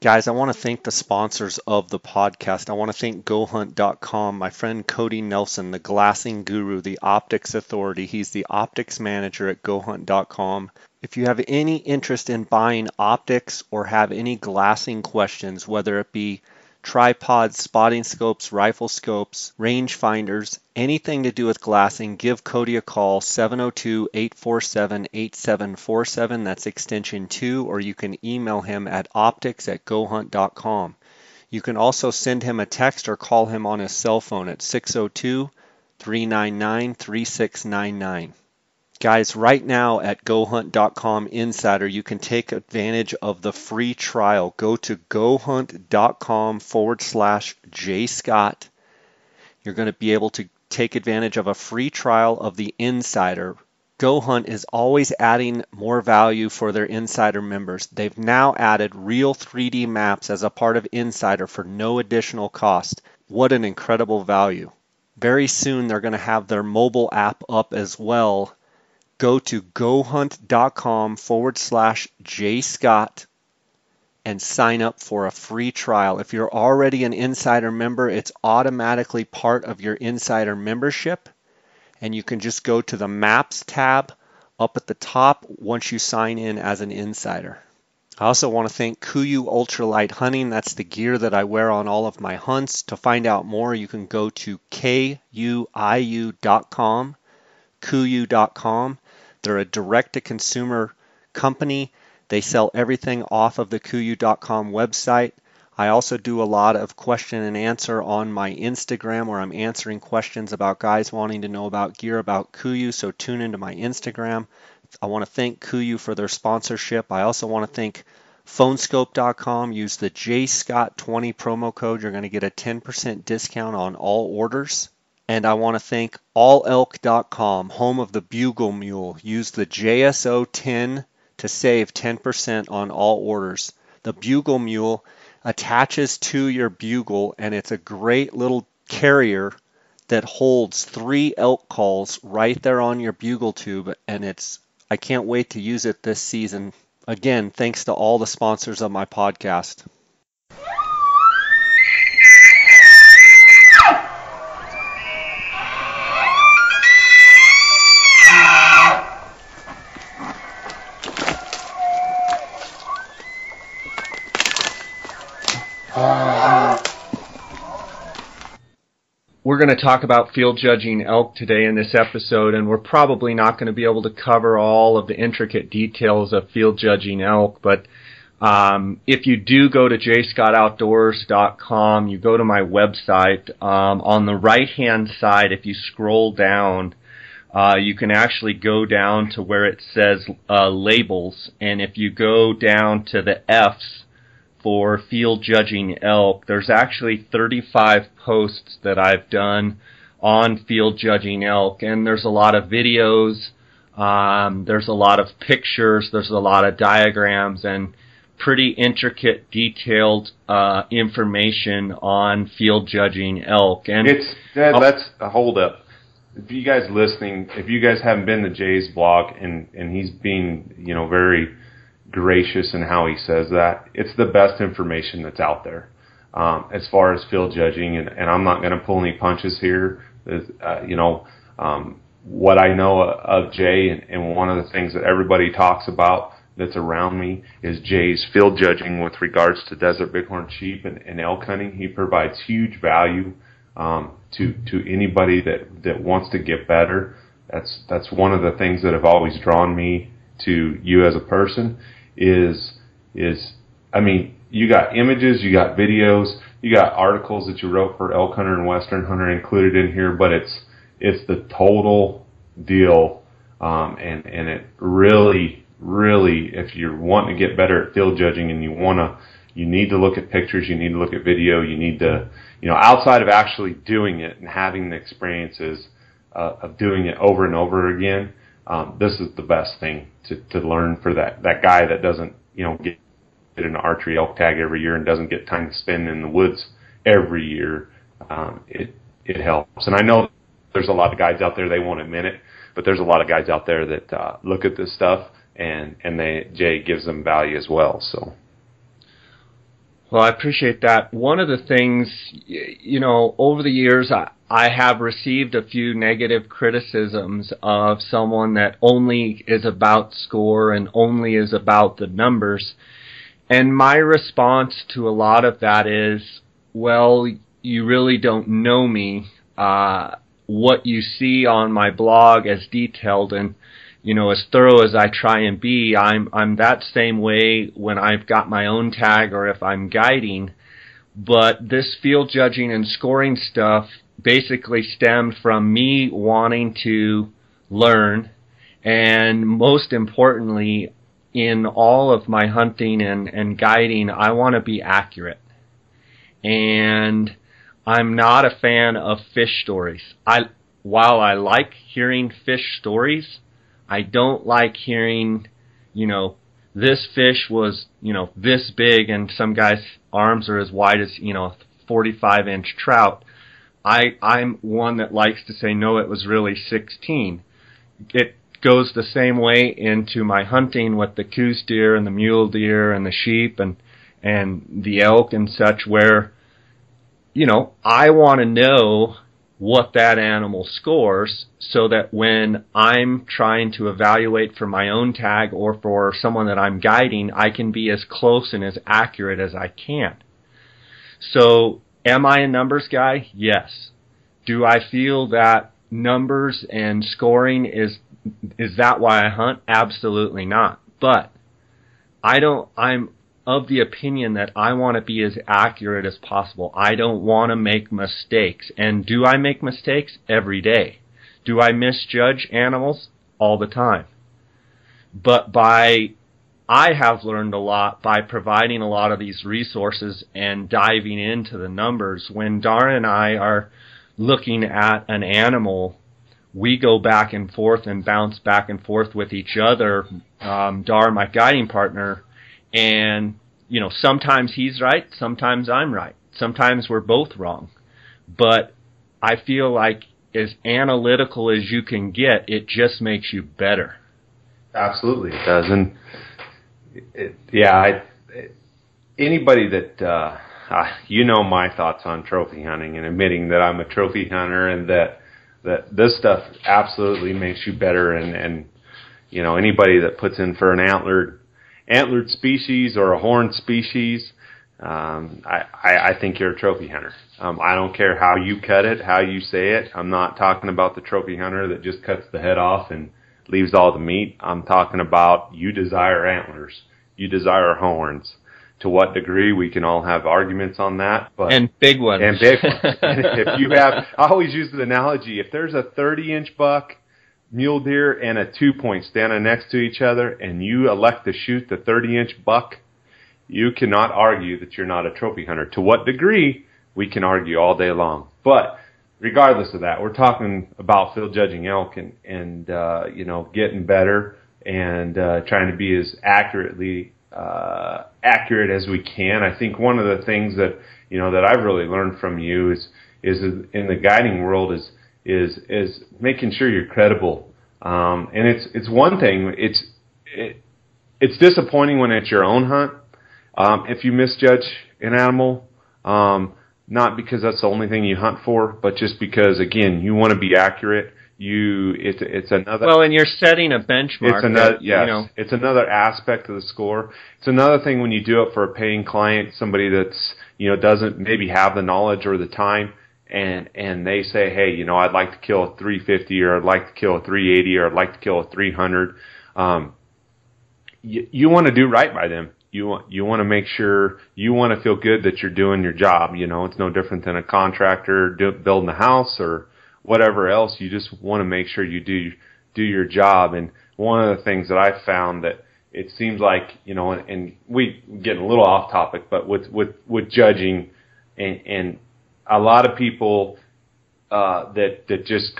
Guys, I want to thank the sponsors of the podcast. I want to thank GoHunt.com, my friend Cody Nelson, the glassing guru, the optics authority. He's the optics manager at GoHunt.com. If you have any interest in buying optics or have any glassing questions, whether it be tripods, spotting scopes, rifle scopes, range finders, anything to do with glassing, give Cody a call, 702-847-8747. That's extension 2, or you can email him at optics@gohunt.com. You can also send him a text or call him on his cell phone at 602-399-3699. Guys, right now at GoHunt.com Insider, you can take advantage of the free trial. Go to GoHunt.com/JScott. You're going to be able to take advantage of a free trial of the Insider. GoHunt is always adding more value for their Insider members. They've now added real 3D maps as a part of Insider for no additional cost. What an incredible value. Very soon they're going to have their mobile app up as well. Go to GoHunt.com/JScott and sign up for a free trial. If you're already an Insider member, it's automatically part of your Insider membership, and you can just go to the Maps tab up at the top once you sign in as an Insider. I also want to thank KUIU Ultralight Hunting. That's the gear that I wear on all of my hunts. To find out more, you can go to KUIU.com, KUIU.com. They're a direct-to-consumer company. They sell everything off of the KUIU.com website. I also do a lot of question and answer on my Instagram, where I'm answering questions about guys wanting to know about gear about KUIU, so tune into my Instagram. I want to thank KUIU for their sponsorship. I also want to thank Phonescope.com. Use the JScott20 promo code. You're going to get a 10% discount on all orders. And I want to thank AllElk.com, home of the Bugle Mule. Use the JSO10 to save 10% on all orders. The Bugle Mule attaches to your bugle, and it's a great little carrier that holds 3 elk calls right there on your bugle tube, and I can't wait to use it this season. Again, thanks to all the sponsors of my podcast. We're going to talk about field judging elk today in this episode, and we're probably not going to be able to cover all of the intricate details of field judging elk, but if you do go to jscottoutdoors.com, you go to my website, on the right-hand side, if you scroll down, you can actually go down to where it says labels, and if you go down to the F's, for field judging elk, there's actually 35 posts that I've done on field judging elk, and there's a lot of videos, there's a lot of pictures, there's a lot of diagrams, and pretty intricate, detailed information on field judging elk. And let's hold up. If you guys listening, if you guys haven't been to Jay's blog, and he's being very gracious in how he says that, it's the best information that's out there as far as field judging, and I'm not going to pull any punches here. What I know of Jay, and one of the things that everybody talks about that's around me is Jay's field judging with regards to desert bighorn sheep and elk hunting. He provides huge value to anybody that wants to get better. That's one of the things that have always drawn me to you as a person. You got images, you got videos, you got articles that you wrote for Elk Hunter and Western Hunter included in here, but it's the total deal, and it really, if you're wanting to get better at field judging and you need to look at pictures, you need to look at video, you need to, outside of actually doing it and having the experiences of doing it over and over again, this is the best thing to learn for that guy that doesn't, get an archery elk tag every year and doesn't get time to spend in the woods every year. It helps. And I know there's a lot of guys out there, they won't admit it, but there's a lot of guys out there that look at this stuff and Jay gives them value as well. So Well, I appreciate that. One of the things, over the years, I have received a few negative criticisms of someone that only is about score and only is about the numbers. And my response to a lot of that is, well, you really don't know me. What you see on my blog as detailed and as thorough as I try and be, I'm that same way when I've got my own tag or if I'm guiding. But this field judging and scoring stuff basically stemmed from me wanting to learn, and most importantly, in all of my hunting and guiding, I want to be accurate. And I'm not a fan of fish stories. While I like hearing fish stories, I don't like hearing, this fish was, this big and some guy's arms are as wide as, 45-inch trout. I'm one that likes to say, no, it was really 16. It goes the same way into my hunting with the coos deer and the mule deer and the sheep and the elk and such, where, I want to know what that animal scores so that when I'm trying to evaluate for my own tag or for someone that I'm guiding, I can be as close and as accurate as I can. So, am I a numbers guy? Yes. Do I feel that numbers and scoring is that why I hunt? Absolutely not. But I'm of the opinion that I want to be as accurate as possible. I don't want to make mistakes. And do I make mistakes? Every day. Do I misjudge animals? All the time. But I have learned a lot by providing a lot of these resources and diving into the numbers. When Dara and I are looking at an animal, we go back and forth and bounce back and forth with each other. Dara, my guiding partner, and, sometimes he's right, sometimes I'm right. Sometimes we're both wrong. But I feel like as analytical as you can get, it just makes you better. Absolutely, it does. And, anybody that, my thoughts on trophy hunting and admitting that I'm a trophy hunter and that this stuff absolutely makes you better. And anybody that puts in for an antlered species or a horned species, I think you're a trophy hunter. I don't care how you cut it, how you say it. I'm not talking about the trophy hunter that just cuts the head off and leaves all the meat. I'm talking about you desire antlers. You desire horns. To what degree, we can all have arguments on that. And big ones. And big ones. If you have, I always use the analogy, if there's a 30-inch buck, mule deer, and a 2-point standing next to each other, and you elect to shoot the 30-inch buck, you cannot argue that you're not a trophy hunter. To what degree, we can argue all day long. But regardless of that, we're talking about field judging elk and getting better and trying to be as accurate as we can. I think one of the things that that I've really learned from you is in the guiding world is making sure you're credible. And it's one thing. It's disappointing when it's your own hunt. If you misjudge an animal, not because that's the only thing you hunt for, but just because, again, you want to be accurate. It's another. Well, and you're setting a benchmark. It's another, yes. It's another aspect of the score. It's another thing when you do it for a paying client, somebody that's doesn't maybe have the knowledge or the time, and they say, hey, I'd like to kill a 350, or I'd like to kill a 380, or I'd like to kill a 300. You want to do right by them. You want to make sure, you want to feel good that you're doing your job. It's no different than a contractor building a house or whatever else. You just want to make sure you do your job. And one of the things that I've found that it seems like, and we getting a little off topic, but with judging and a lot of people that just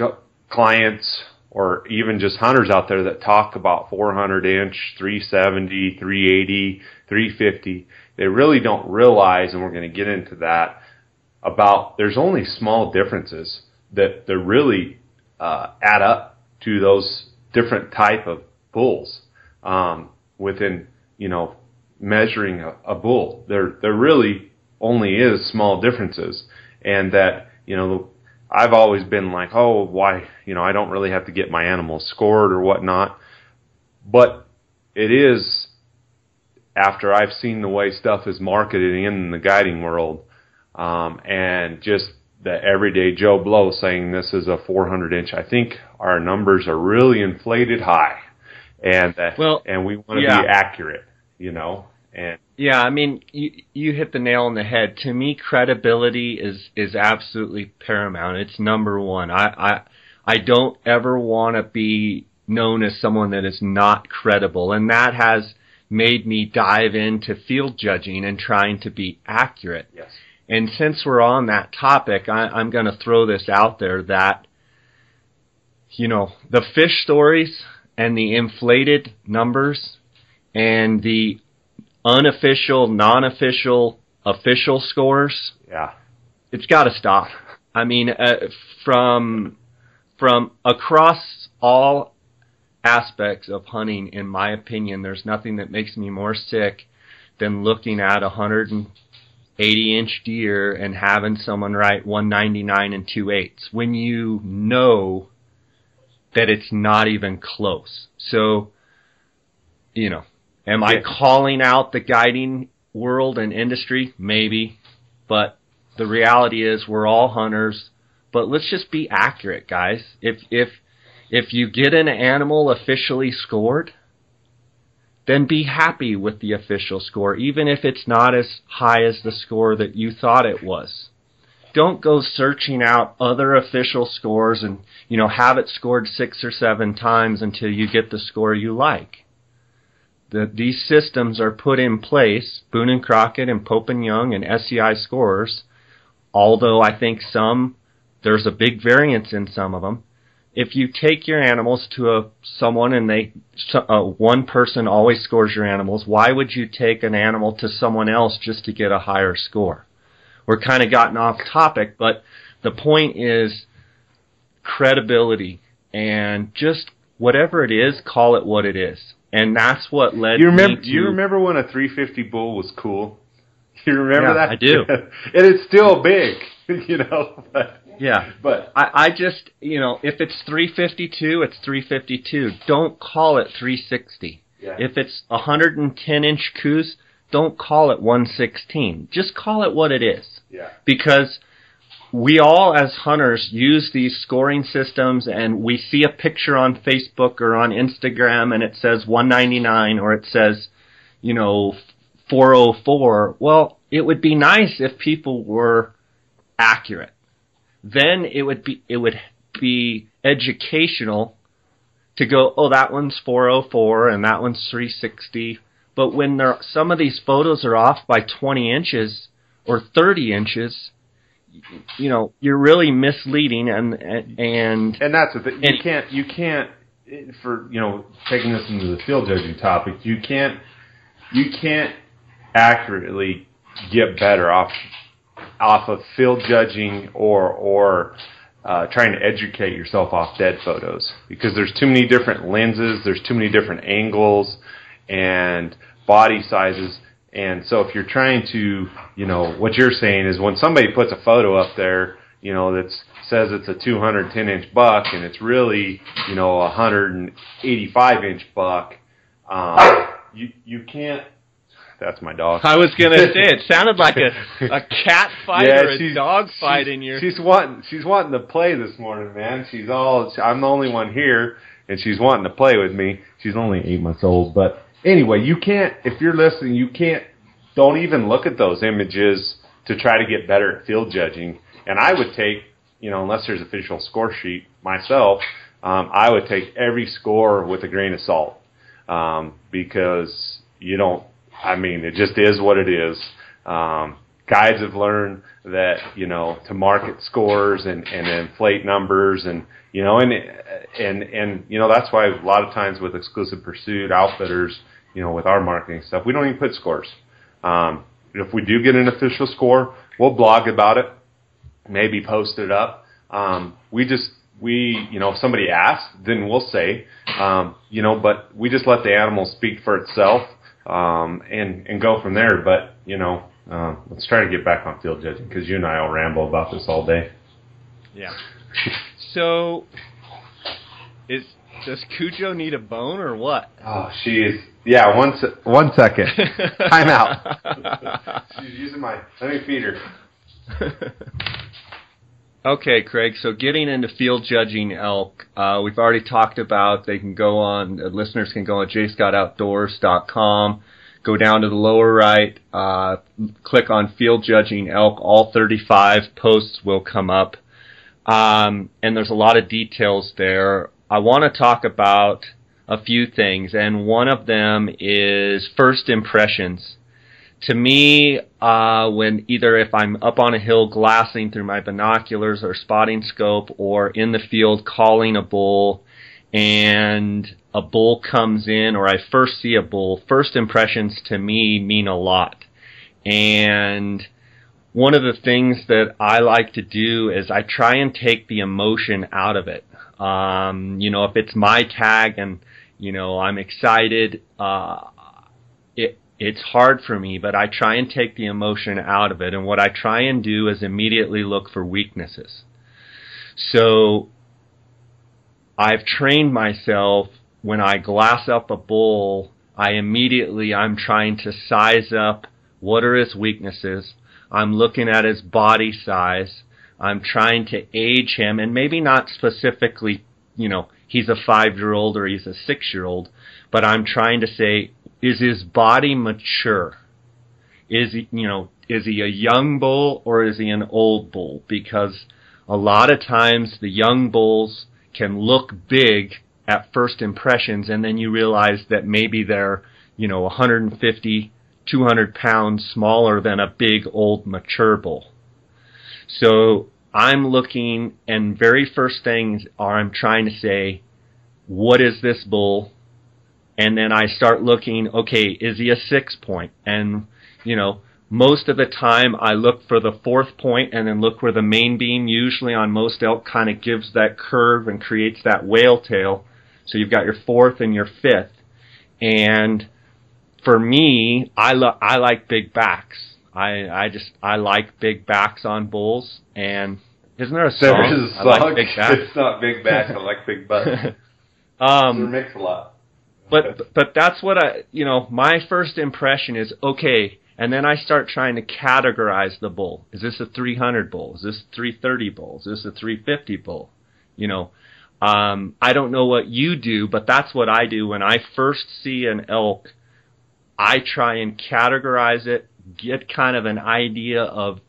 clients or even just hunters out there that talk about 400-inch, 370, 380, 350, they really don't realize, and we're going to get into that, about there's only small differences that really add up to those different type of bulls within, measuring a bull. There really only is small differences, and that, you know, I've always been like, oh, why, you know, I don't really have to get my animals scored or whatnot. But it is, after I've seen the way stuff is marketed in the guiding world, and just the everyday Joe Blow saying this is a 400-inch, I think our numbers are really inflated high, and and we want to be accurate, you know. And yeah, I mean, you hit the nail on the head. To me, credibility is absolutely paramount. It's number one. I don't ever want to be known as someone that is not credible, and that has made me dive into field judging and trying to be accurate. yes. And since we're on that topic, I'm going to throw this out there that, you know, the fish stories and the inflated numbers and the unofficial, non-official, official scores, yeah, it's got to stop. I mean, from across all aspects of hunting, in my opinion, there's nothing that makes me more sick than looking at 180-inch deer and having someone write 199 and 2/8 when you know that it's not even close. So, you know, am I calling out the guiding world and industry? Maybe, but the reality is we're all hunters. But let's just be accurate, guys. If you get an animal officially scored, then be happy with the official score, even if it's not as high as the score that you thought it was. Don't go searching out other official scores and, you know, have it scored 6 or 7 times until you get the score you like. These systems are put in place, Boone and Crockett and Pope and Young and SEI scores, although I think there's a big variance in some of them. If you take your animals to someone and one person always scores your animals, why would you take an animal to someone else just to get a higher score? We're kind of gotten off topic, but the point is credibility, and just whatever it is, call it what it is. And that's what led me to... Do you remember when a 350 bull was cool? You remember that? I do. And it's still big, you know. But I just, you know, if it's 352, it's 352. Don't call it 360. Yeah. If it's 110-inch coos, don't call it 116. Just call it what it is. Yeah. Because we all, as hunters, use these scoring systems, and we see a picture on Facebook or on Instagram, and it says 199, or it says, you know, 404. Well, it would be nice if people were accurate. Then it would be educational to go, oh, that one's 404 and that one's 360. But when some of these photos are off by 20 inches or 30 inches, you know, you're really misleading, and that's the thing. You can't for, you know, taking this into the field judging topic, you can't accurately get better off of field judging or trying to educate yourself off dead photos, because there's too many different lenses, there's too many different angles and body sizes. And so if you're trying to, you know, what you're saying is when somebody puts a photo up there, you know, that says it's a 210-inch buck and it's really, you know, a 185-inch buck, you can't. That's my dog. I was going to say, it sounded like a cat fight or a dog fight in your... She's wanting to play this morning, man. I'm the only one here, and she's wanting to play with me. She's only 8 months old. But anyway, you can't, if you're listening, don't even look at those images to try to get better at field judging. And I would take, you know, unless there's an official score sheet myself, I would take every score with a grain of salt, because you don't, I mean, it just is what it is. Guides have learned that, you know, to market scores and inflate numbers, and, you know, and you know, that's why a lot of times with exclusive pursuit outfitters, you know, with our marketing stuff, we don't even put scores. If we do get an official score, we'll blog about it, maybe post it up. You know, if somebody asks, then we'll say, you know, but we just let the animal speak for itself. and go from there. But, let's try to get back on field judging, because you and I will ramble about this all day. Yeah. So, does Cujo need a bone or what? Oh, she is. Yeah, one second. Time out. She's using let me feed her. Okay, Craig, so getting into field judging elk, we've already talked about, listeners can go on jscottoutdoors.com, go down to the lower right, click on field judging elk, all 35 posts will come up, and there's a lot of details there. I want to talk about a few things, and one of them is first impressions. To me, if I'm up on a hill glassing through my binoculars or spotting scope, or in the field calling a bull, and a bull comes in, or I first see a bull, first impressions to me mean a lot. And one of the things that I like to do is I try and take the emotion out of it. If it's my tag and, I'm excited, it's hard for me, but I try and take the emotion out of it. And what I try and do is immediately look for weaknesses. So I've trained myself, when I glass up a bull, I'm trying to size up what are his weaknesses. I'm looking at his body size. I'm trying to age him, and maybe not specifically, he's a 5-year-old or he's a 6-year-old, but I'm trying to say, is his body mature? Is he a young bull or is he an old bull? Because a lot of times the young bulls can look big at first impressions, and then you realize that maybe they're, 150, 200 pounds smaller than a big old mature bull. So I'm looking, and very first things I'm trying to say, what is this bull? And then I start looking, okay, is he a 6 point? And, most of the time I look for the 4th point and then look where the main beam, usually on most elk, kind of gives that curve and creates that whale tail. So you've got your 4th and your 5th. And for me, I like big backs. I like big backs on bulls. And isn't there a song? There is a song. I like big backs. It's not big backs, I like big butts. They're mixed a lot. But that's what my first impression is, okay, and then I start trying to categorize the bull. Is this a 300 bull? Is this a 330 bull? Is this a 350 bull? I don't know what you do, but that's what I do. When I first see an elk, I try and categorize it, get kind of an idea of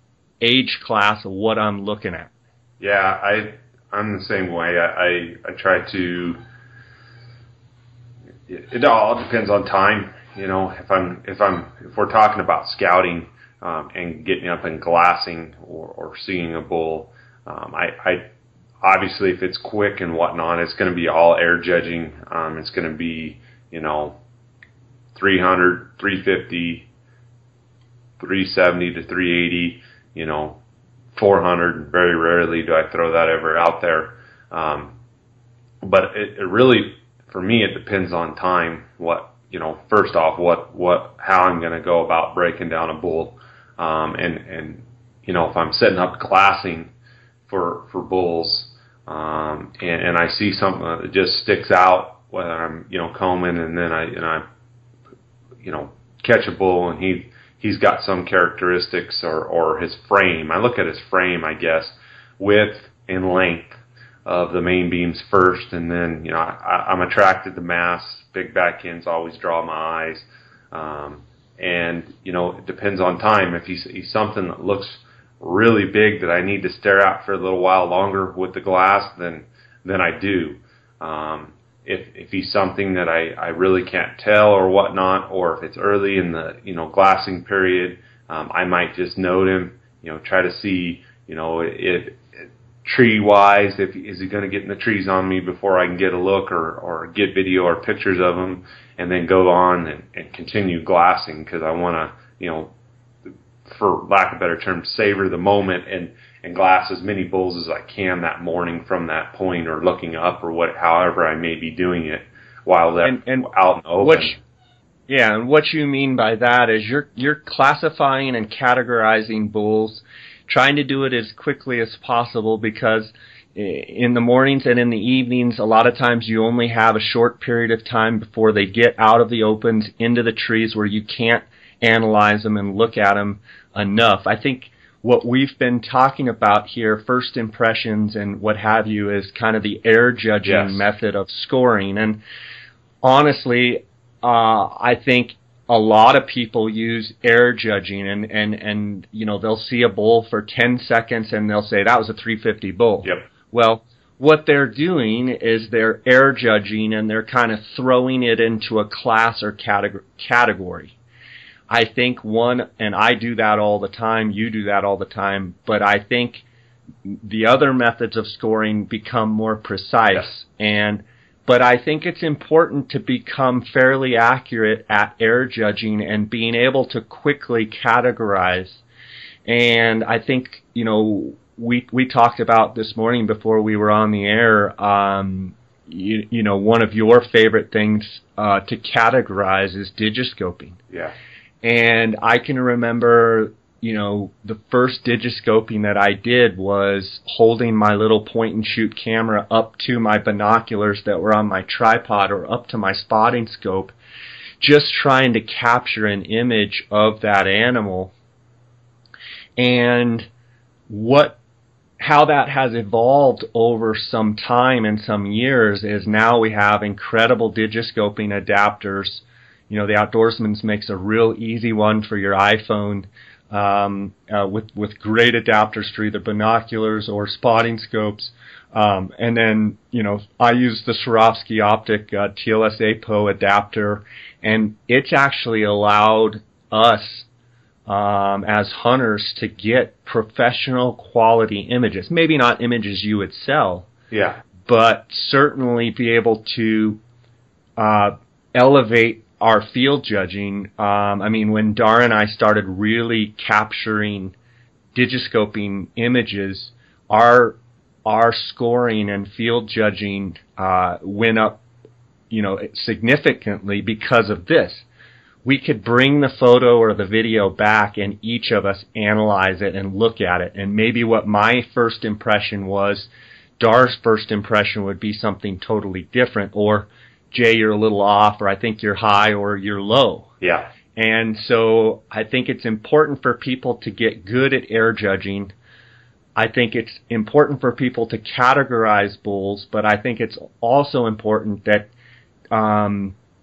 age class of what I'm looking at. Yeah, I'm the same way. I try to. It all depends on time. If we're talking about scouting and getting up and glassing or seeing a bull, I obviously, if it's quick and whatnot, it's going to be all air judging. It's going to be 300, 350, 370 to 380, 400. Very rarely do I throw that ever out there. But it really, for me, it depends on time. First off, how I'm going to go about breaking down a bull, and if I'm setting up glassing for bulls, and I see something that just sticks out, whether I'm combing and then I catch a bull and he's got some characteristics or his frame. I look at his frame, I guess, width and length of the main beams first, and then I'm attracted to mass. Big back ends always draw my eyes, and it depends on time. If he's something that looks really big that I need to stare at for a little while longer with the glass, then I do. If he's something that I really can't tell or whatnot, or if it's early in the glassing period, I might just note him. Try to see if tree wise, is he going to get in the trees on me before I can get a look or get video or pictures of him, and then go on and continue glassing, because I want to for lack of a better term, savor the moment and glass as many bulls as I can that morning from that point, or looking up, or however I may be doing it while they're out in the open. Yeah, and what you mean by that is you're classifying and categorizing bulls, trying to do it as quickly as possible, because in the mornings and in the evenings, a lot of times you only have a short period of time before they get out of the opens into the trees where you can't analyze them and look at them enough. I think what we've been talking about here, first impressions and what have you, is kind of the air judging method of scoring. And honestly, I think a lot of people use air judging, and you know, they'll see a bull for 10 seconds and they'll say that was a 350 bull. Yep. Well, what they're doing is they're air judging, and they're kind of throwing it into a class or category. I think and I do that all the time, you do that all the time, but I think the other methods of scoring become more precise. But I think it's important to become fairly accurate at air judging and being able to quickly categorize. And I think, you know, we talked about this morning before we were on the air, you know, one of your favorite things to categorize is digiscoping. Yeah. And I can remember, you know, the first digiscoping that I did was holding my little point and shoot camera up to my binoculars that were on my tripod or up to my spotting scope, just trying to capture an image of that animal. And how that has evolved over some time and some years is now we have incredible digiscoping adapters. You know, the Outdoorsman's makes a real easy one for your iPhone, with great adapters for either binoculars or spotting scopes. And then, you know, I use the Swarovski Optic TLS APO adapter, and it's actually allowed us as hunters to get professional quality images. Maybe not images you would sell, but certainly be able to elevate our field judging. I mean, when Dar and I started really capturing digiscoping images, our scoring and field judging went up, you know, significantly because of this. We could bring the photo or the video back and each of us analyze it and look at it. And maybe what my first impression was, Dar's first impression would be something totally different, or Jay, you're a little off, or I think you're high, or you're low. Yeah. And so I think it's important for people to get good at air judging. I think it's important for people to categorize bulls, but I think it's also important that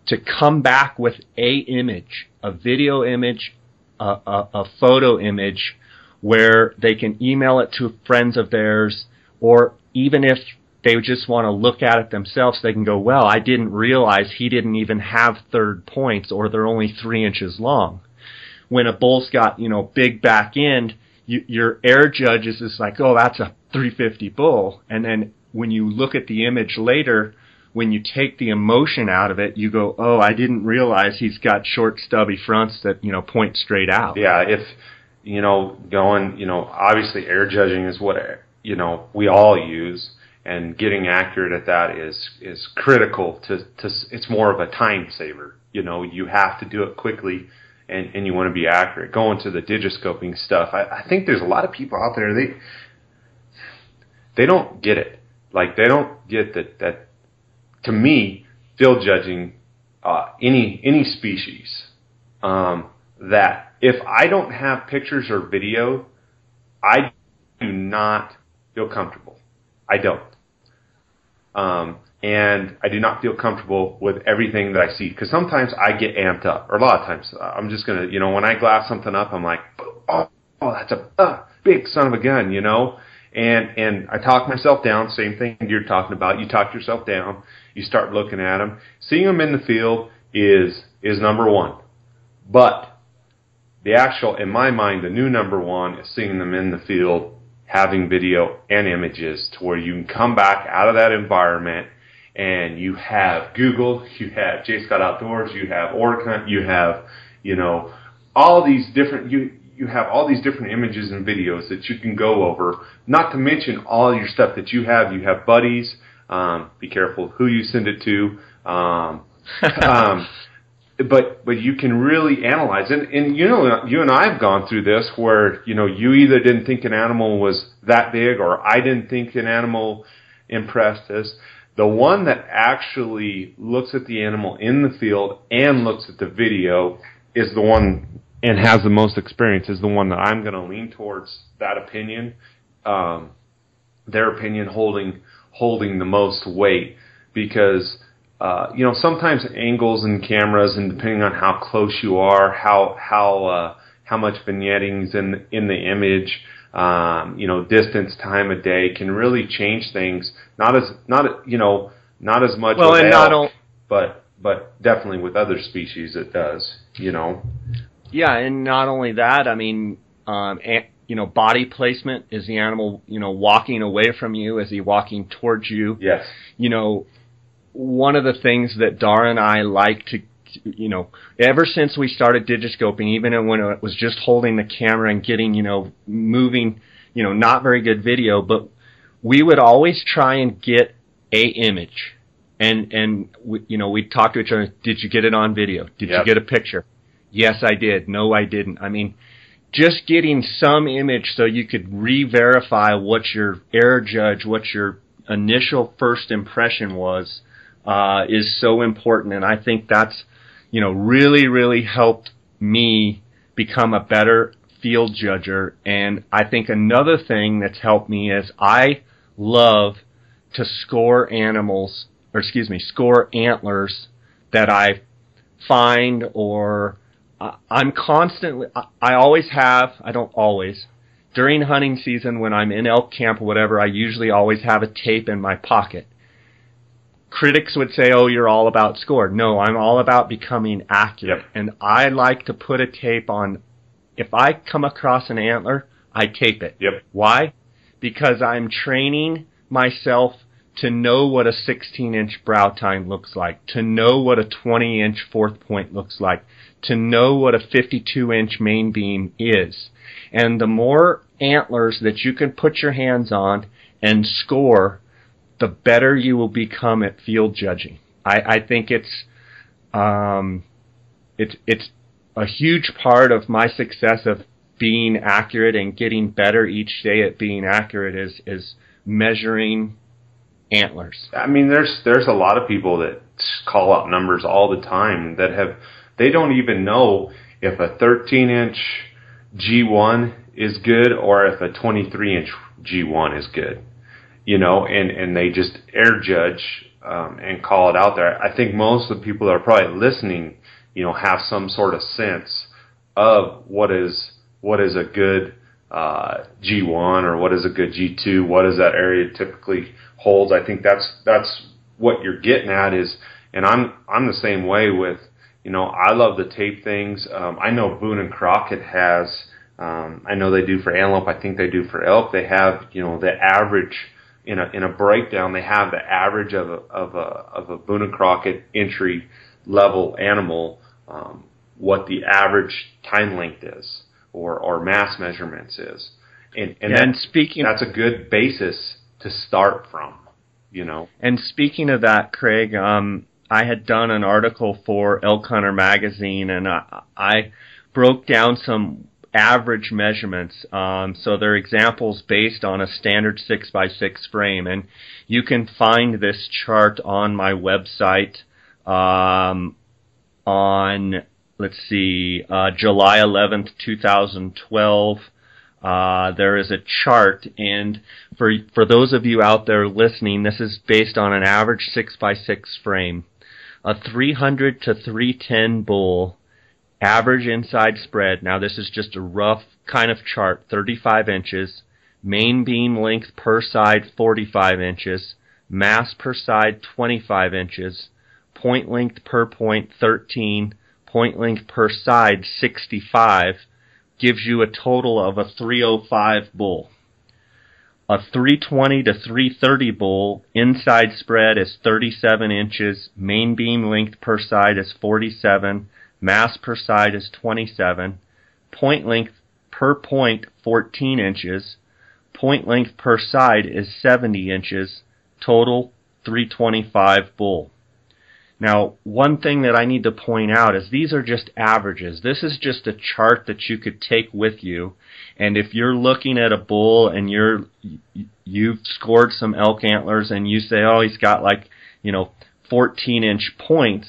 to come back with a image, a video image, a photo image, where they can email it to friends of theirs, or even if they just want to look at it themselves, they can go, well, I didn't realize he didn't even have third points, or they're only 3 inches long. When a bull's got, you know, big back end, your air judge is just like, oh, that's a 350 bull. And then when you look at the image later, when you take the emotion out of it, you go, oh, I didn't realize he's got short, stubby fronts that, you know, point straight out. Yeah, if, you know, obviously air judging is what, you know, we all use, and getting accurate at that is critical to it's more of a time saver. You know, you have to do it quickly, and you want to be accurate. Going to the digiscoping stuff, I think there's a lot of people out there, they don't get it. Like, they don't get that to me, field judging any species, that if I don't have pictures or video, I do not feel comfortable. I don't. And I do not feel comfortable with everything that I see, because sometimes I get amped up, or a lot of times I'm just going to, you know, when I glass something up, I'm like, oh that's a big son of a gun, you know, and I talk myself down. Same thing you're talking about. You talk yourself down. You start looking at them. Seeing them in the field is number one. But the actual, in my mind, the new number one is seeing them in the field, having video and images to where you can come back out of that environment and you have Google, you have J. Scott Outdoors, you have Orca, you have, you know, all these different, you have all these different images and videos that you can go over, not to mention all your stuff that you have. You have buddies. Be careful who you send it to. but you can really analyze it. And you know, you and I have gone through this where, you know, you either didn't think an animal was that big, or I didn't think an animal impressed us. The one that actually looks at the animal in the field and looks at the video is the one, and has the most experience, is the one that I'm going to lean towards that opinion. Their opinion holding the most weight, because you know, sometimes angles and cameras, and depending on how close you are, how much vignetting's in the image, you know, distance, time of day can really change things. Not as much with elk, but definitely with other species it does. You know. Yeah, and not only that, I mean, you know, body placement. Is the animal, you know, walking away from you? Is he walking towards you? Yes. You know, one of the things that Dara and I like to, you know, ever since we started Digiscoping, even when it was just holding the camera and getting, you know, moving, you know, not very good video, but we would always try and get a image. And we, you know, we'd talk to each other. Did you get it on video? Did you get a picture? Yes, I did. No, I didn't. I mean, just getting some image so you could re-verify what your error judge, what your initial first impression was, is so important. And I think that's, you know, really, really helped me become a better field judger. And I think another thing that's helped me is I love to score animals, or excuse me, score antlers that I find, or I'm constantly, I always have, I don't always, during hunting season when I'm in elk camp or whatever, I usually always have a tape in my pocket. Critics would say, oh, you're all about score. No, I'm all about becoming accurate. Yep. And I like to put a tape on. If I come across an antler, I tape it. Yep. Why? Because I'm training myself to know what a 16-inch brow tine looks like, to know what a 20-inch fourth point looks like, to know what a 52-inch main beam is. And the more antlers that you can put your hands on and score, the better you will become at field judging. I think it's a huge part of my success of being accurate and getting better each day at being accurate is measuring antlers. I mean, there's a lot of people that call out numbers all the time that they don't even know if a 13-inch G1 is good or if a 23-inch G1 is good. You know, and they just air judge and call it out there. I think most of the people that are probably listening, you know, have some sort of sense of what is a good G1 or what is a good G2. What does that area typically holds? I think that's what you're getting at is, and I'm the same way with, you know, I love the tape things. I know Boone and Crockett has. I know they do for antelope. I think they do for elk. They have, you know, the average. In a breakdown, they have the average of a Boone and Crockett entry level animal, what the average time length is, or mass measurements is, and that's a good basis to start from, you know. And speaking of that, Craig, I had done an article for Elk Hunter magazine, and I broke down some average measurements. So they're examples based on a standard 6x6 frame, and you can find this chart on my website on, let's see, July 11th, 2012. There is a chart, and for those of you out there listening, this is based on an average 6x6 frame. A 300 to 310 bull, average inside spread, now this is just a rough kind of chart, 35 inches, main beam length per side 45 inches, mass per side 25 inches, point length per point 13, point length per side 65, gives you a total of a 305 bull. A 320 to 330 bull, inside spread is 37 inches, main beam length per side is 47, mass per side is 27, point length per point 14 inches, point length per side is 70 inches, total 325 bull. Now, one thing that I need to point out is these are just averages. This is just a chart that you could take with you, and if you're looking at a bull and you've scored some elk antlers and you say, oh, he's got like, 14-inch points,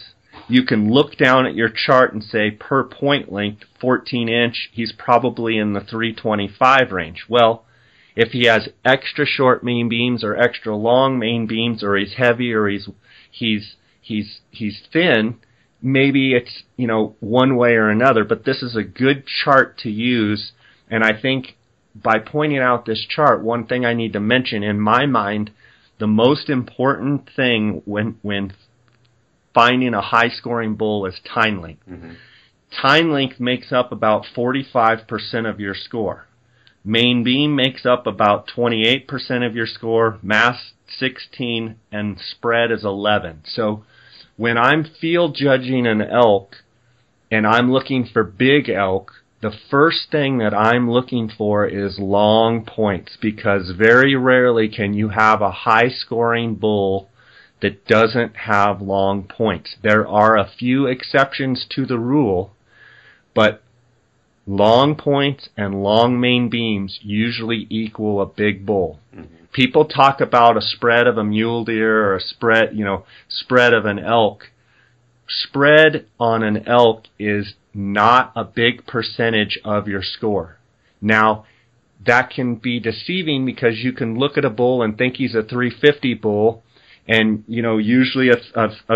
you can look down at your chart and say per point length, 14-inch, he's probably in the 325 range. Well, if he has extra short main beams or extra long main beams, or he's heavy or he's thin, maybe it's, one way or another, but this is a good chart to use. And I think by pointing out this chart, one thing I need to mention, in my mind, the most important thing when finding a high-scoring bull is tine length. Mm-hmm. Tine length makes up about 45% of your score. Main beam makes up about 28% of your score, mass 16, and spread is 11. So when I'm field judging an elk and I'm looking for big elk, the first thing that I'm looking for is long points, because very rarely can you have a high-scoring bull that doesn't have long points. There are a few exceptions to the rule, but long points and long main beams usually equal a big bull. Mm-hmm. People talk about a spread of a mule deer or a spread of an elk. Spread on an elk is not a big percentage of your score. Now, that can be deceiving because you can look at a bull and think he's a 350 bull, and usually a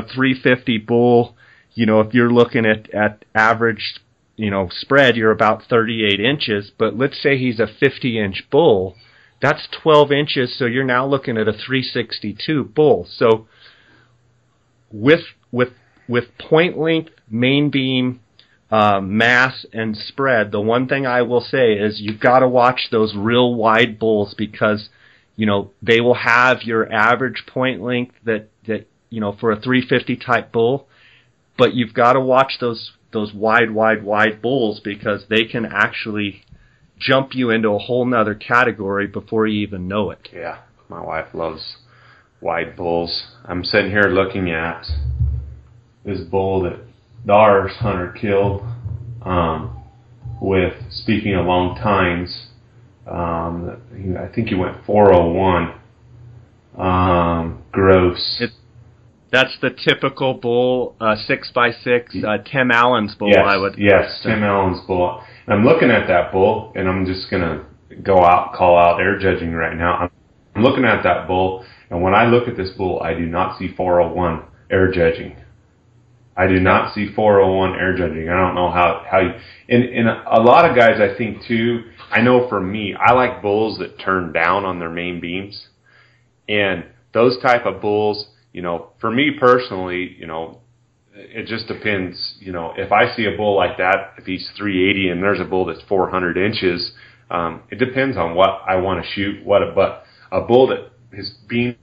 350 bull, if you're looking at average spread, you're about 38 inches, but let's say he's a 50-inch bull, that's 12 inches, so you're now looking at a 362 bull. So with point length, main beam, mass, and spread, the one thing I will say is you've got to watch those real wide bulls, because they will have your average point length that for a 350 type bull, but you've got to watch those wide bulls, because they can actually jump you into a whole nother category before you even know it. Yeah, my wife loves wide bulls. I'm sitting here looking at this bull that Dar's hunter killed with, speaking of long tines, I think he went 401 gross. That's the typical bull, 6x6, Tim Allen's bull. Yes, Tim Allen's bull. And I'm looking at that bull, and I'm just gonna call out air judging right now. I'm looking at that bull, and when I look at this bull, I do not see 401 air judging. I do not see 401 air judging. I don't know how you, and a lot of guys, I think too, I know for me, I like bulls that turn down on their main beams. And those type of bulls, for me personally, it just depends. If I see a bull like that, if he's 380 and there's a bull that's 400 inches, it depends on what I want to shoot. But a bull that his beams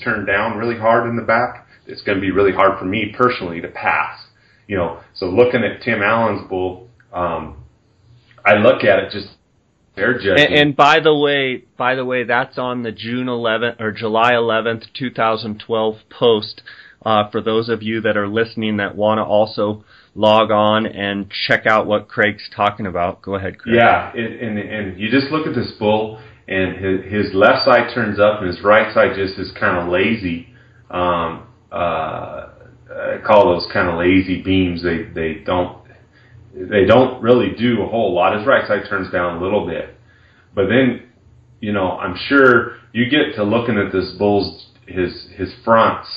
turn down really hard in the back, it's going to be really hard for me personally to pass. So looking at Tim Allen's bull, I look at it just air judging. And by the way, that's on the June 11th or July 11th, 2012 post. For those of you that are listening that want to also log on and check out what Craig's talking about. Go ahead, Craig. Yeah, and you just look at this bull, and his left side turns up, and his right side just is kind of lazy. I call those kind of lazy beams. They don't really do a whole lot. His right side turns down a little bit, but then I'm sure you get to looking at this bull's his fronts,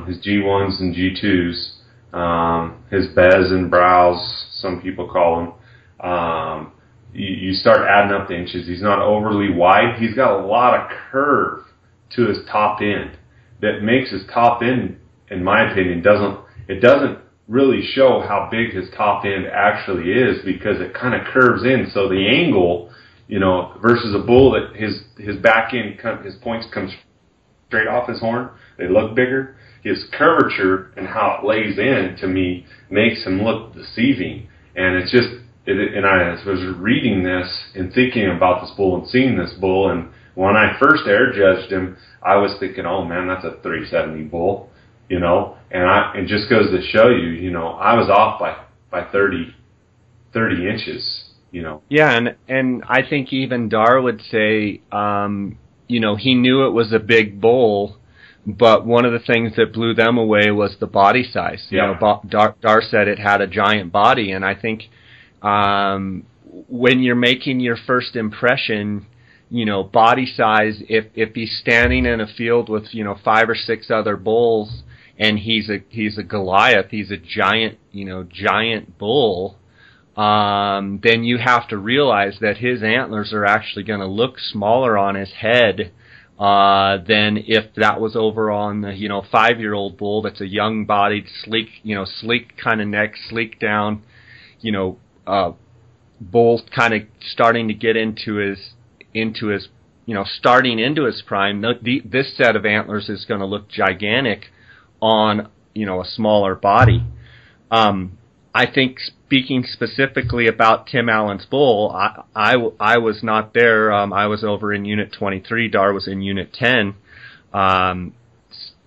his G1s and G2s, his bez and brows, some people call them. You start adding up the inches. He's not overly wide. He's got a lot of curve to his top end that makes his top end, in my opinion, doesn't really show how big his top end actually is, because it kind of curves in. So the angle, versus a bull that his back end, his points come straight off his horn, they look bigger. His curvature and how it lays in, to me, makes him look deceiving. And it's just, and I was reading this and thinking about this bull and seeing this bull, and when I first air judged him, I was thinking, oh man, that's a 370 bull. you know, and it just goes to show you, you know, I was off by 30 inches, you know. Yeah, and I think even Dar would say, you know, he knew it was a big bull, but one of the things that blew them away was the body size. You know, Dar said it had a giant body, and I think when you're making your first impression, you know, body size, if he's standing in a field with, you know, 5 or 6 other bulls, and he's a Goliath, he's a giant, you know, giant bull, then you have to realize that his antlers are actually going to look smaller on his head than if that was over on the, you know, 5-year-old bull that's a young-bodied, sleek, you know, sleek kind of neck, sleek down, you know, bull kind of starting to get into his, you know, starting into his prime. This set of antlers is going to look gigantic on, you know, a smaller body. I think speaking specifically about Tim Allen's bull, I was not there. I was over in Unit 23. Dar was in Unit 10.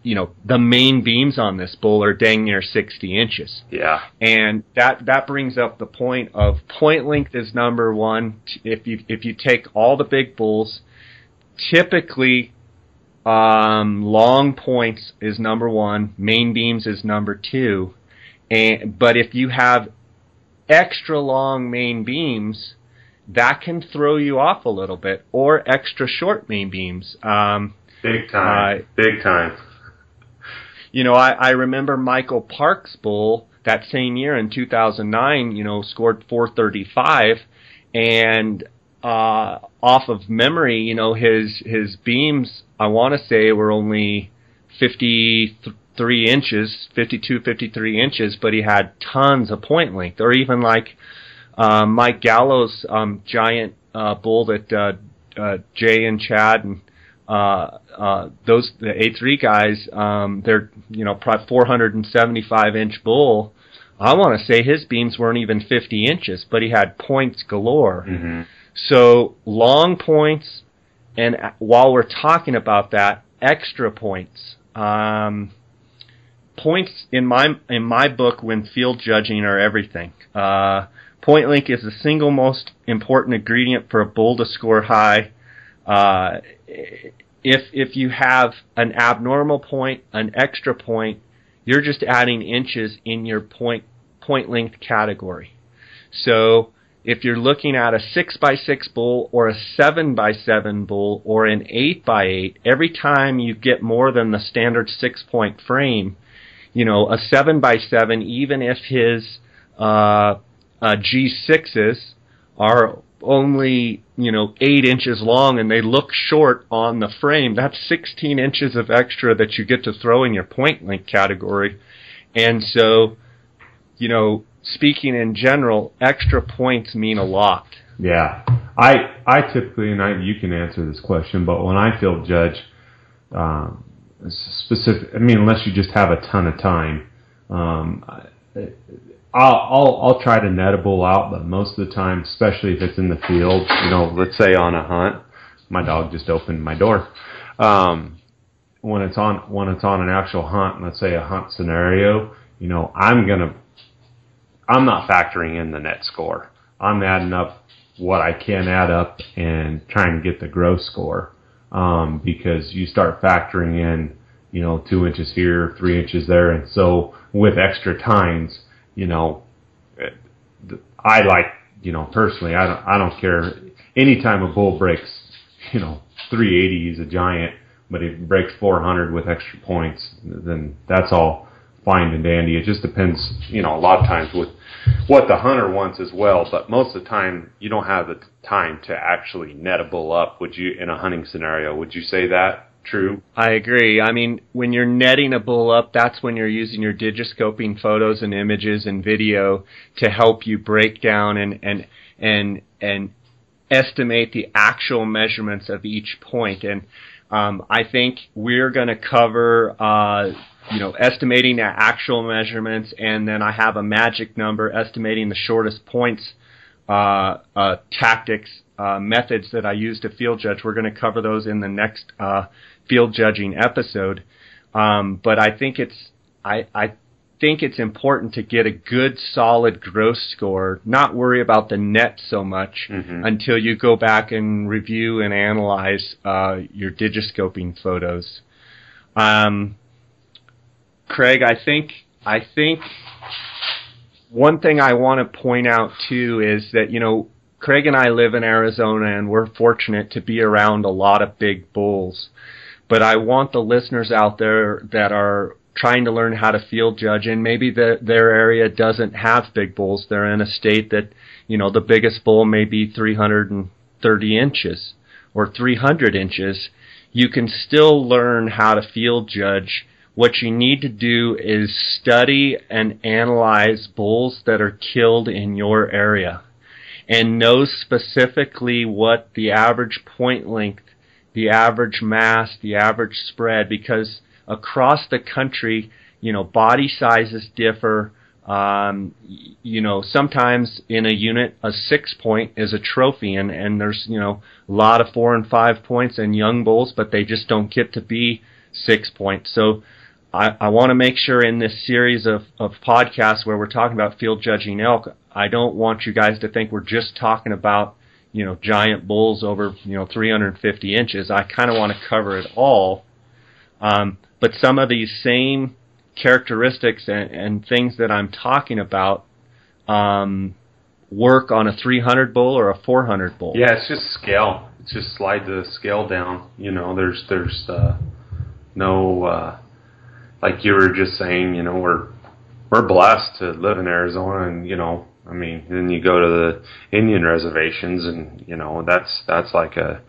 You know, the main beams on this bull are dang near 60 inches. Yeah. And that brings up the point of point length is number one. If you take all the big bulls, typically long points is number one, main beams is number two. But if you have extra long main beams, that can throw you off a little bit, or extra short main beams. Big time. Big time. You know, I remember Michael Park's bull that same year in 2009, you know, scored 435, and off of memory, you know, his beams, I want to say, were only 53 inches, 52, 53 inches, but he had tons of point length. Or even like Mike Gallo's giant bull that Jay and Chad and the A3 guys, they're, you know, probably 475 inch bull. I want to say his beams weren't even 50 inches, but he had points galore. Mm-hmm. So long points, and while we're talking about that, extra points. Points in my book when field judging are everything. Point length is the single most important ingredient for a bull to score high. If you have an abnormal point, an extra point, you're just adding inches in your point length category. So if you're looking at a 6x6 bull or a 7x7 bull or an 8x8, every time you get more than the standard 6-point frame, you know, a 7x7, even if his G6s are only, you know, 8 inches long and they look short on the frame, that's 16 inches of extra that you get to throw in your point length category. And so, you know, speaking in general, extra points mean a lot. Yeah. I typically, and you can answer this question, but when I field judge, specific, I mean, unless you just have a ton of time, I'll try to net a bull out, but most of the time, especially if it's in the field, you know, let's say on a hunt, my dog just opened my door. When it's on an actual hunt, let's say a hunt scenario, you know, I'm not factoring in the net score. I'm adding up what I can add up and trying to get the gross score. Because you start factoring in, you know, 2 inches here, 3 inches there, and so with extra tines, you know, I like, you know, personally, I don't care. Anytime a bull breaks, you know, 380, he's a giant, but if he breaks 400 with extra points, then that's all fine and dandy. It just depends, you know, a lot of times with what the hunter wants as well, but most of the time you don't have the time to actually net a bull up. Would you, in a hunting scenario, would you say that true? I agree. I mean, when you're netting a bull up, that's when you're using your digiscoping photos and images and video to help you break down and estimate the actual measurements of each point. And I think we're going to cover you know, estimating the actual measurements, and then I have a magic number estimating the shortest points, tactics, methods that I use to field judge. We're going to cover those in the next field judging episode. But I think I think it's important to get a good, solid gross score, not worry about the net so much until you go back and review and analyze your digiscoping photos. Craig, I think one thing I want to point out too is that, you know, Craig and I live in Arizona, and we're fortunate to be around a lot of big bulls. But I want the listeners out there that are trying to learn how to field judge, and maybe their area doesn't have big bulls. They're in a state that, you know, the biggest bull may be 330 inches or 300 inches. You can still learn how to field judge. What you need to do is study and analyze bulls that are killed in your area and know specifically what the average point length, the average mass, the average spread, because across the country, you know, body sizes differ. You know, sometimes in a unit, a 6-point is a trophy, and there's, you know, a lot of 4 and 5 points in young bulls, but they just don't get to be 6 points. So I want to make sure in this series of podcasts where we're talking about field judging elk, I don't want you guys to think we're just talking about, you know, giant bulls over, you know, 350 inches. I kind of want to cover it all. But some of these same characteristics and things that I'm talking about work on a 300 bull or a 400 bull. Yeah, it's just scale. It's just slide the scale down. You know, there's no like you were just saying. You know, we're blessed to live in Arizona, and you know, I mean, then you go to the Indian reservations, and you know, that's like a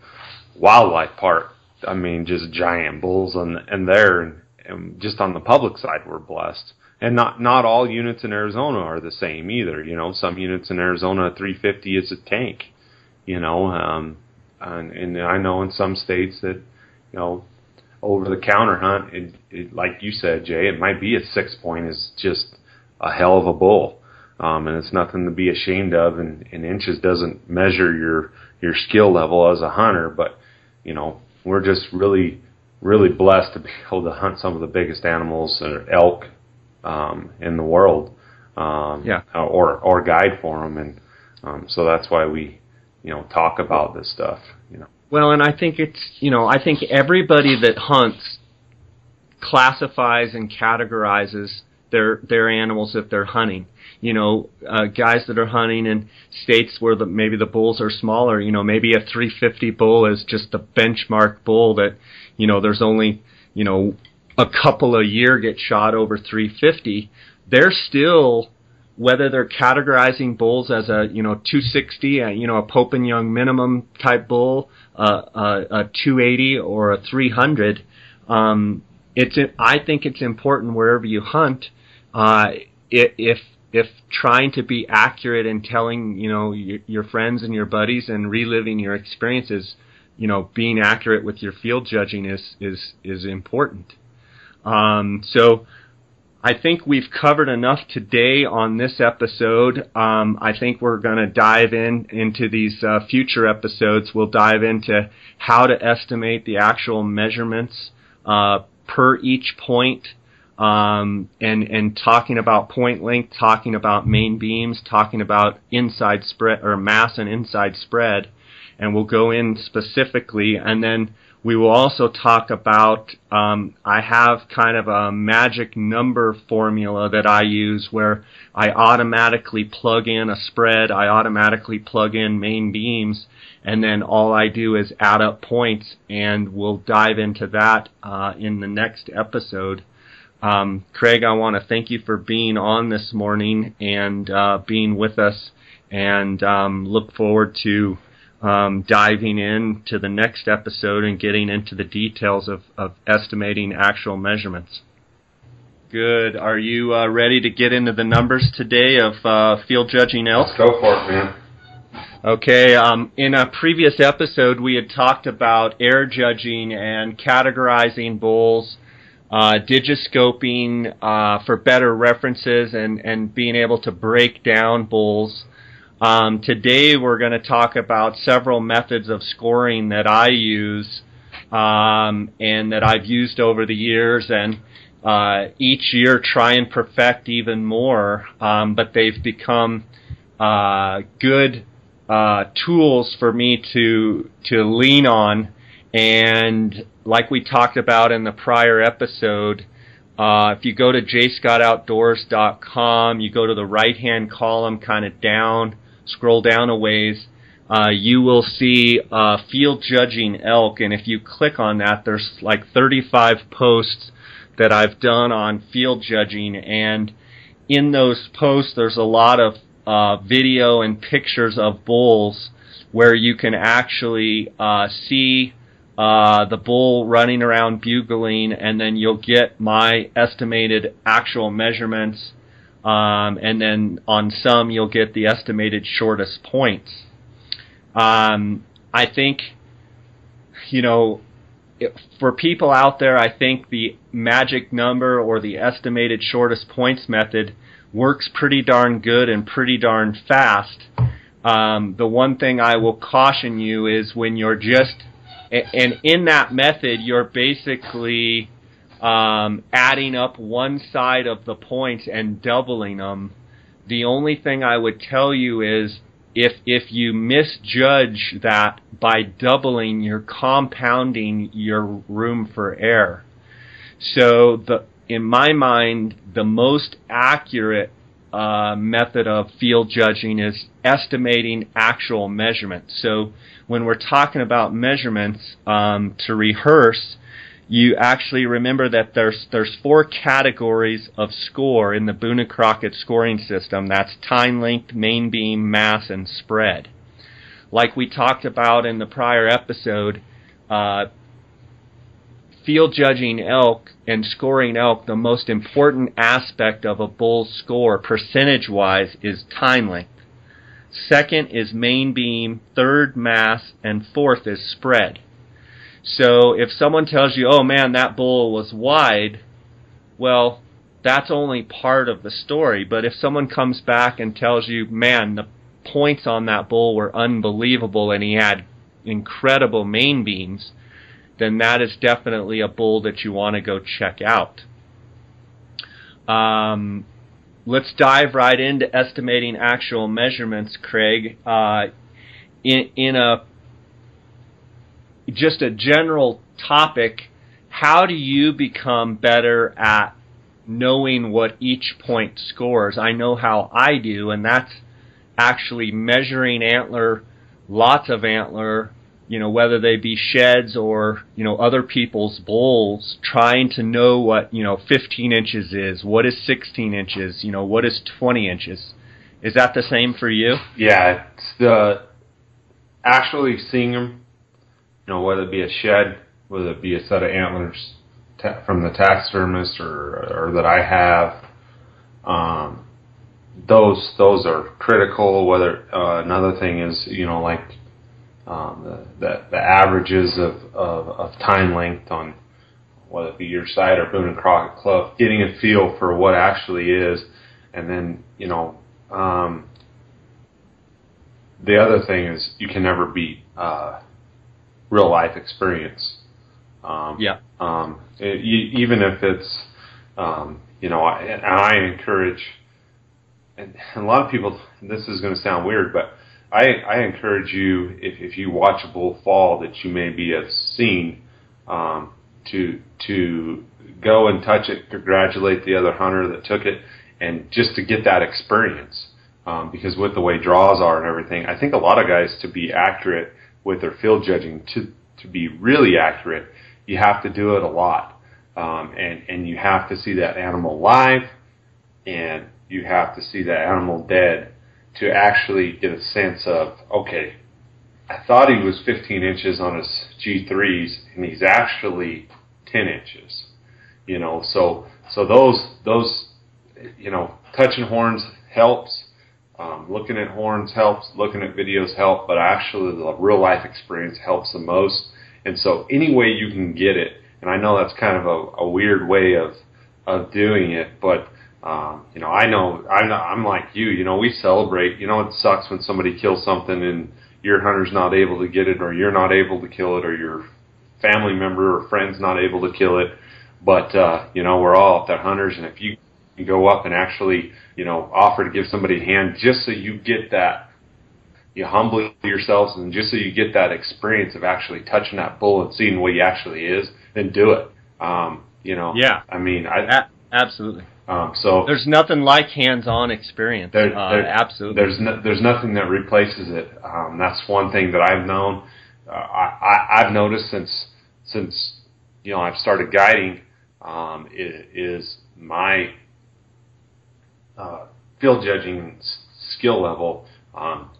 wildlife park. I mean, just giant bulls and there, and just on the public side, we're blessed. And not all units in Arizona are the same either. You know, some units in Arizona, 350 is a tank. You know, and I know in some states that, you know, over the counter hunt, it like you said, Jay, it might be a 6-point is just a hell of a bull, and it's nothing to be ashamed of. And inches doesn't measure your skill level as a hunter, but you know, we're just really, really blessed to be able to hunt some of the biggest animals, elk, in the world, or guide for them, and so that's why we, you know, talk about this stuff, you know. Well, and I think it's, you know, I think everybody that hunts classifies and categorizes their animals if they're hunting. You know, guys that are hunting in states where maybe the bulls are smaller, you know, maybe a 350 bull is just the benchmark bull that, you know, there's only, you know, a couple a year get shot over 350. They're still, whether they're categorizing bulls as a, you know, 260, you know, a Pope and Young minimum type bull, a 280 or a 300, I think it's important wherever you hunt, if trying to be accurate and telling, you know, your friends and your buddies and reliving your experiences, you know, being accurate with your field judging is important. So I think we've covered enough today on this episode. I think we're going to dive into these future episodes. We'll dive into how to estimate the actual measurements per each point, and talking about point length, talking about main beams, talking about inside spread or mass and inside spread, and we'll go in specifically, and then we will also talk about, I have kind of a magic number formula that I use where I automatically plug in a spread, I automatically plug in main beams, and then all I do is add up points, and we'll dive into that in the next episode. Craig, I want to thank you for being on this morning and being with us, and look forward to diving into the next episode and getting into the details of estimating actual measurements. Good. Are you ready to get into the numbers today of field judging elk? Let's go for it, man. Okay. In a previous episode, we had talked about air judging and categorizing bulls, digiscoping for better references, and being able to break down bulls. Today we're going to talk about several methods of scoring that I use and that I've used over the years, and each year try and perfect even more, but they've become good tools for me to lean on. And like we talked about in the prior episode, if you go to jscottoutdoors.com, you go to the right-hand column, kind of down, scroll down a ways, you will see Field Judging Elk, and if you click on that, there's like 35 posts that I've done on field judging, and in those posts there's a lot of video and pictures of bulls where you can actually see the bull running around bugling, and then you'll get my estimated actual measurements, and then on some you'll get the estimated shortest points. I think, for people out there, I think the magic number or the estimated shortest points method works pretty darn good and pretty darn fast. The one thing I will caution you is when you're and in that method, you're basically adding up one side of the points and doubling them. The only thing I would tell you is if you misjudge that by doubling, you're compounding your room for error. So in my mind, the most accurate method of field judging is estimating actual measurements. So when we're talking about measurements, to rehearse, you actually remember that there's 4 categories of score in the Boone and Crockett scoring system. That's time, length, main beam, mass, and spread. Like we talked about in the prior episode, field judging elk and scoring elk, the most important aspect of a bull's score, percentage-wise, is time length. Second is main beam, third mass, and fourth is spread. So if someone tells you, oh man, that bull was wide, well, that's only part of the story. But if someone comes back and tells you, man, the points on that bull were unbelievable and he had incredible main beams, then that is definitely a bull that you want to go check out. Let's dive right into estimating actual measurements, Craig. Just a general topic, how do you become better at knowing what each point scores? I know how I do, and that's actually measuring antler, lots of antler, whether they be sheds or, other people's bulls, trying to know what, 15 inches is, what is 16 inches, what is 20 inches. Is that the same for you? Yeah, it's actually seeing them, whether it be a shed, whether it be a set of antlers from the taxidermist or that I have, those are critical. Whether another thing is, the averages of time length on whether it be your side or Boone and Crockett Club, getting a feel for what actually is, and then the other thing is you can never beat real life experience. Even if it's I encourage, and a lot of people, this is going to sound weird, but I encourage you, if you watch a bull fall that you maybe have seen, to go and touch it, congratulate the other hunter that took it, and just to get that experience. Because with the way draws are and everything, I think a lot of guys, to be accurate with their field judging, to be really accurate, you have to do it a lot. And you have to see that animal live, and you have to see that animal dead to actually get a sense of, okay, I thought he was 15 inches on his G3s, and he's actually 10 inches. So those touching horns helps. Looking at horns helps. Looking at videos help. But actually, the real life experience helps the most. And so any way you can get it, and I know that's kind of a weird way of doing it, but I know I'm like you. We celebrate. It sucks when somebody kills something and your hunter's not able to get it, or you're not able to kill it, or your family member or friend's not able to kill it. But, we're all out there hunters, and if you go up and actually, offer to give somebody a hand just so you get that, you humble yourselves, and just so you get that experience of actually touching that bull and seeing what he actually is, then do it. Yeah. I mean, absolutely. So there's nothing like hands-on experience. Absolutely. There's nothing that replaces it. That's one thing that I've known. I've noticed since I've started guiding, is my field judging skill level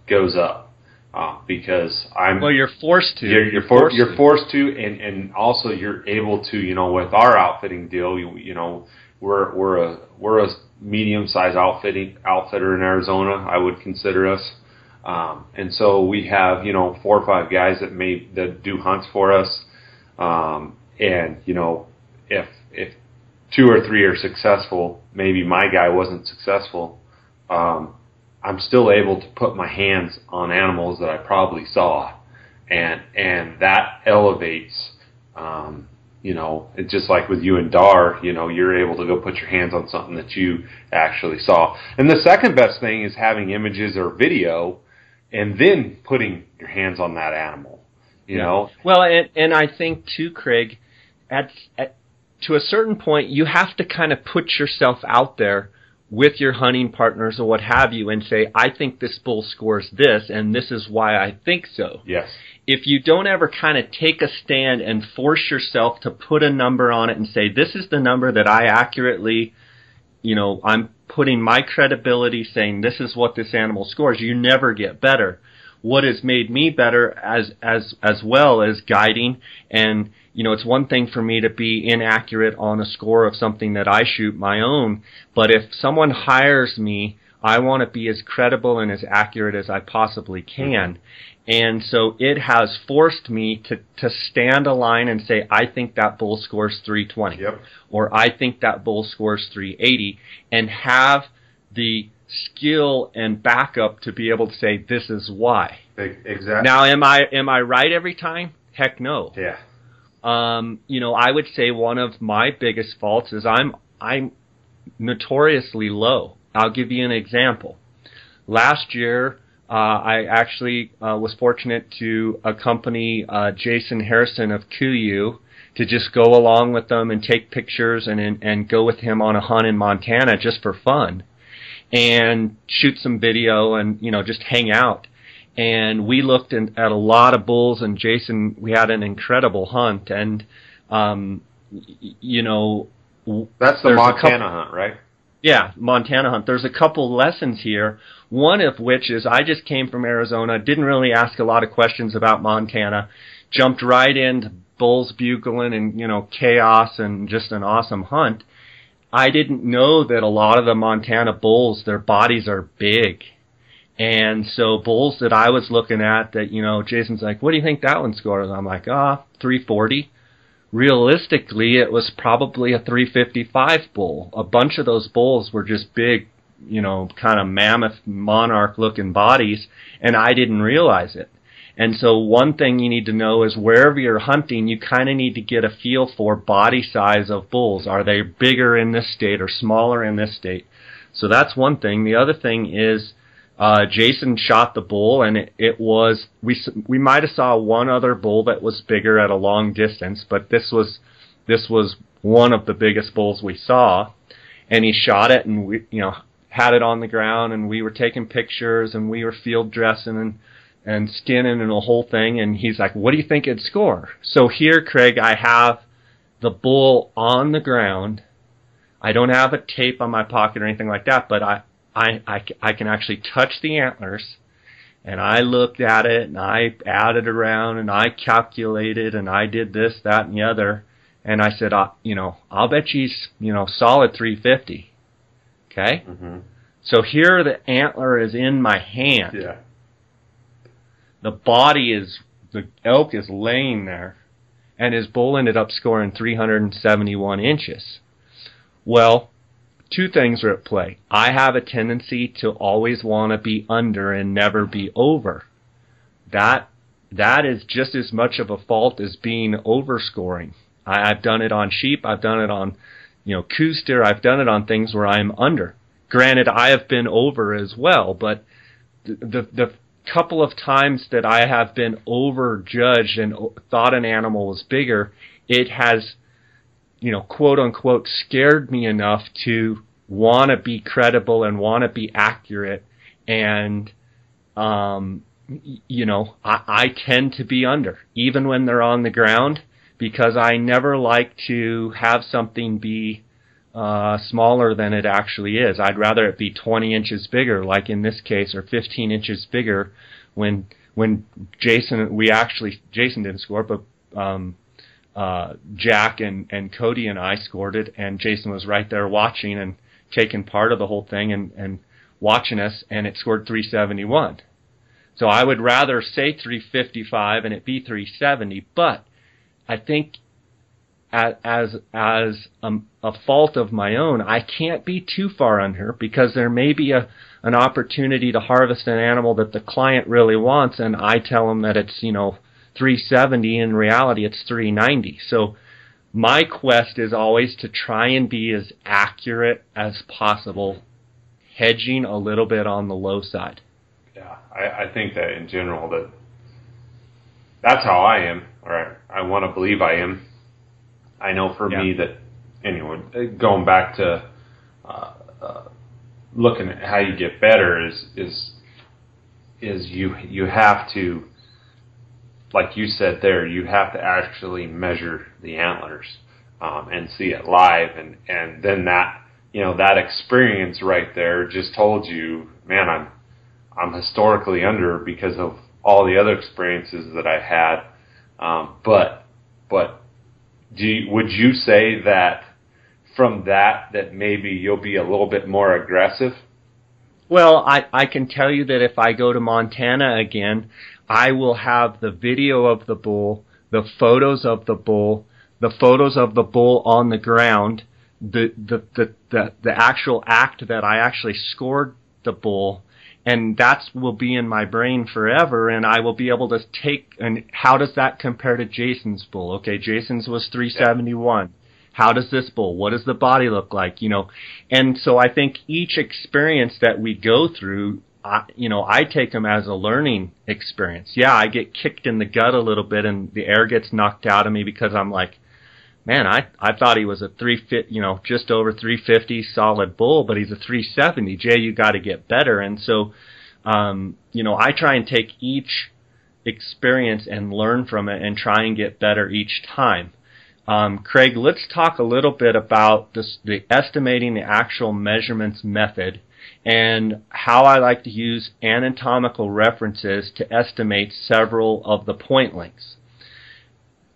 goes up because you're forced to. You're forced to, and also you're able to, with our outfitting deal, we're a medium-sized outfitter in Arizona, I would consider us. And so we have, 4 or 5 guys that do hunts for us. And, if 2 or 3 are successful, maybe my guy wasn't successful, I'm still able to put my hands on animals that I probably saw. And that elevates, it's just like with you and Dar, you're able to go put your hands on something that you actually saw. And the second best thing is having images or video and then putting your hands on that animal, you know? Well, and I think too, Craig, to a certain point, you have to kind of put yourself out there with your hunting partners or what have you and say, I think this bull scores this, and this is why I think so. Yes. If you don't ever kind of take a stand and force yourself to put a number on it and say, this is the number that I accurately, I'm putting my credibility saying this is what this animal scores, you never get better. What has made me better as well as guiding, and it's one thing for me to be inaccurate on a score of something that I shoot my own, but if someone hires me, I want to be as credible and as accurate as I possibly can. And so it has forced me to stand a line and say, I think that bull scores 320. Yep. Or I think that bull scores 380, and have the skill and backup to be able to say, this is why. Exactly. Now, am I right every time? Heck no. Yeah. I would say one of my biggest faults is I'm notoriously low. I'll give you an example. Last year, I actually was fortunate to accompany Jason Harrison of KUIU to just go along with them and take pictures and go with him on a hunt in Montana just for fun and shoot some video and, just hang out. And we looked at a lot of bulls, and Jason, we had an incredible hunt. And, that's the Montana hunt, right? Yeah, Montana hunt. There's a couple lessons here, one of which is I just came from Arizona, didn't really ask a lot of questions about Montana, jumped right into bulls bugling and, chaos and just an awesome hunt. I didn't know that a lot of the Montana bulls, their bodies are big. And so bulls that I was looking at that, Jason's like, what do you think that one scores? I'm like, 340. Realistically, it was probably a 355 bull. A bunch of those bulls were just big, kind of mammoth monarch-looking bodies, and I didn't realize it. And so one thing you need to know is wherever you're hunting, you kind of need to get a feel for body size of bulls. Are they bigger in this state or smaller in this state? So that's one thing. The other thing is Jason shot the bull, and it was, we might have saw one other bull that was bigger at a long distance, but this was one of the biggest bulls we saw. And he shot it, and we had it on the ground, and we were taking pictures, and we were field dressing and skinning and the whole thing. And he's like, what do you think it'd score? So here, Craig, I have the bull on the ground. I don't have a tape on my pocket or anything like that, but I can actually touch the antlers, and I looked at it, and I added around, and I calculated, and I did this, that, and the other, and I said, I'll bet he's, solid 350. Okay? Mm-hmm. So here the antler is in my hand. Yeah. The elk is laying there, and his bull ended up scoring 371 inches. Well, two things are at play. I have a tendency to always want to be under and never be over. That is just as much of a fault as being overscoring. I've done it on sheep. I've done it on, coos steer. I've done it on things where I'm under. Granted, I have been over as well, but the couple of times that I have been overjudged and thought an animal was bigger, it has, quote unquote, scared me enough to want to be credible and want to be accurate. And, I tend to be under, even when they're on the ground, because I never like to have something be smaller than it actually is. I'd rather it be 20 inches bigger, like in this case, or 15 inches bigger. When Jason didn't score, but Jack and Cody and I scored it, and Jason was right there watching and taking part of the whole thing and watching us, and it scored 371. So I would rather say 355 and it be 370, but I think as a fault of my own, I can't be too far under, because there may be an opportunity to harvest an animal that the client really wants, and I tell them that it's 370. In reality, it's 390. So my quest is always to try and be as accurate as possible, hedging a little bit on the low side. Yeah, I think that in general that's how I am, or I want to believe I am. I know for me that, anyway, going back to looking at how you get better is you have to, like you said there, you have to actually measure the antlers and see it live, and then that that experience right there just told you, man, I'm historically under because of all the other experiences that I had, but would you say that from that maybe you'll be a little bit more aggressive? Well, I can tell you that if I go to Montana again, I will have the video of the bull, the photos of the bull on the ground, the actual act that I actually scored the bull, and that will be in my brain forever, and I will be able to take, and how does that compare to Jason's bull? Okay, Jason's was 371. How does this bull? What does the body look like? And so I think each experience that we go through, I take them as a learning experience. Yeah, I get kicked in the gut a little bit, and the air gets knocked out of me because I'm like, man, I thought he was a 350, just over 350 solid bull, but he's a 370. Jay, you got to get better. And so, I try and take each experience and learn from it and try and get better each time. Craig, let's talk a little bit about the estimating the actual measurements method and how I like to use anatomical references to estimate several of the point lengths.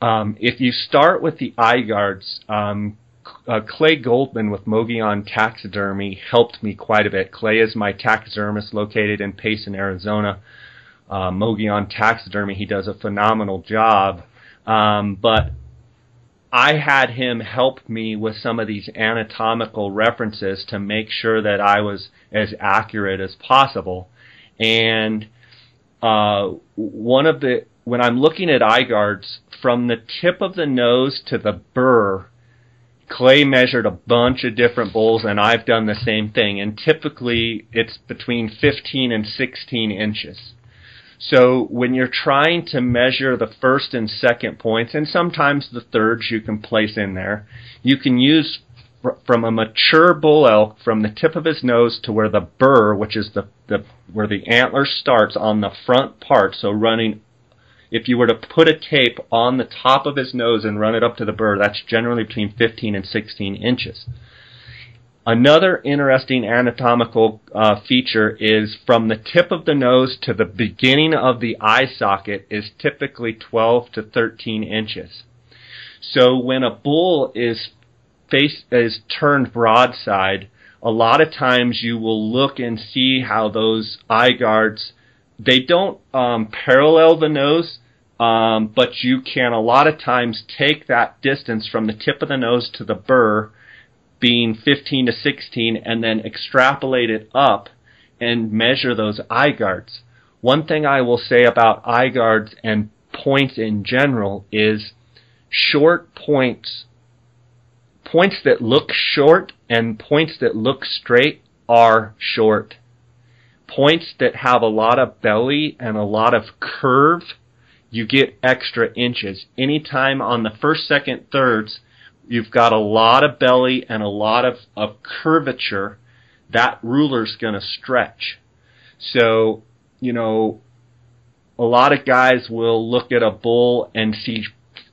If you start with the eye guards, Clay Goldman with Mogollon Taxidermy helped me quite a bit. Clay is my taxidermist located in Payson, Arizona. Mogollon Taxidermy, he does a phenomenal job. But I had him help me with some of these anatomical references to make sure that I was as accurate as possible. And when I'm looking at eye guards, from the tip of the nose to the burr, Clay measured a bunch of different bulls, and I've done the same thing. And typically, it's between 15 and 16 inches. So when you're trying to measure the first and second points, and sometimes the thirds you can place in there, you can use from a mature bull elk, from the tip of his nose to where the burr, which is where the antler starts on the front part, so running, if you were to put a tape on the top of his nose and run it up to the burr, that's generally between 15 and 16 inches. Another interesting anatomical feature is from the tip of the nose to the beginning of the eye socket is typically 12 to 13 inches. So when a bull is turned broadside, a lot of times you will look and see how those eye guards, they don't parallel the nose, but you can a lot of times take that distance from the tip of the nose to the burr, being 15 to 16, and then extrapolate it up and measure those eye guards. One thing I will say about eye guards and points in general is short points that look short and points that look straight are short. Points that have a lot of belly and a lot of curve, you get extra inches. Anytime on the first, second, thirds, you've got a lot of belly and a lot of curvature, that ruler's going to stretch. So, you know, a lot of guys will look at a bull and see,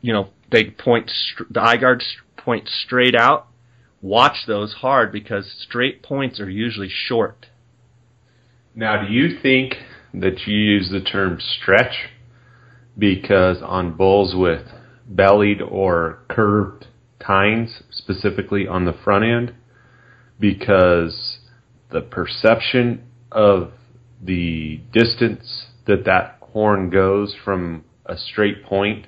you know, the eye guards point straight out. Watch those hard because straight points are usually short. Now, do you think that you use the term stretch because on bulls with bellied or curved tines, specifically on the front end, because the perception of the distance that horn goes from a straight point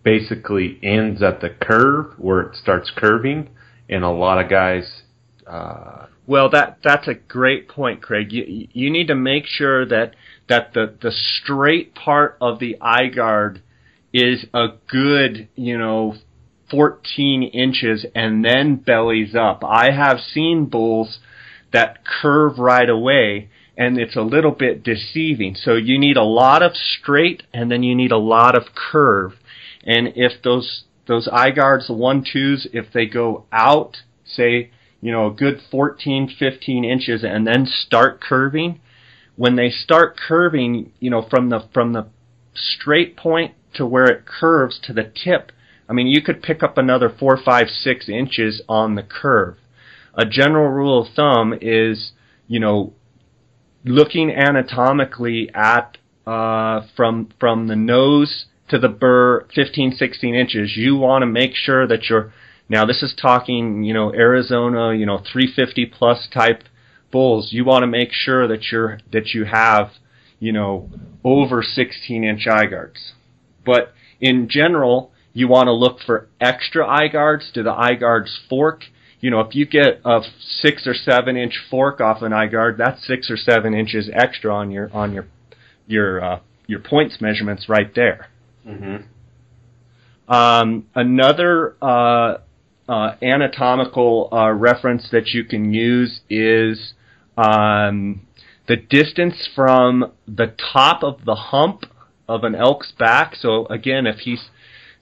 basically ends at the curve where it starts curving, and a lot of guys well, that's a great point, Craig. You need to make sure that the straight part of the eye guard is a good, 14 inches and then bellies up. I have seen bulls that curve right away, and it's a little bit deceiving. So you need a lot of straight, and then you need a lot of curve. And if those eye guards, the 1-2s, if they go out, say, a good 14, 15 inches and then start curving, when they start curving, from the straight point to where it curves to the tip, I mean, you could pick up another 4, 5, 6 inches on the curve. A general rule of thumb is, looking anatomically at from the nose to the burr, 15, 16 inches, you want to make sure that now this is talking, Arizona, 350 plus type bulls. You want to make sure that you have, over 16-inch eye guards. But in general, you want to look for extra eye guards. Do the eye guards fork? If you get a 6 or 7 inch fork off an eye guard, that's 6 or 7 inches extra on your points measurements right there. Mm-hmm. Another anatomical reference that you can use is the distance from the top of the hump of an elk's back. So again, if he's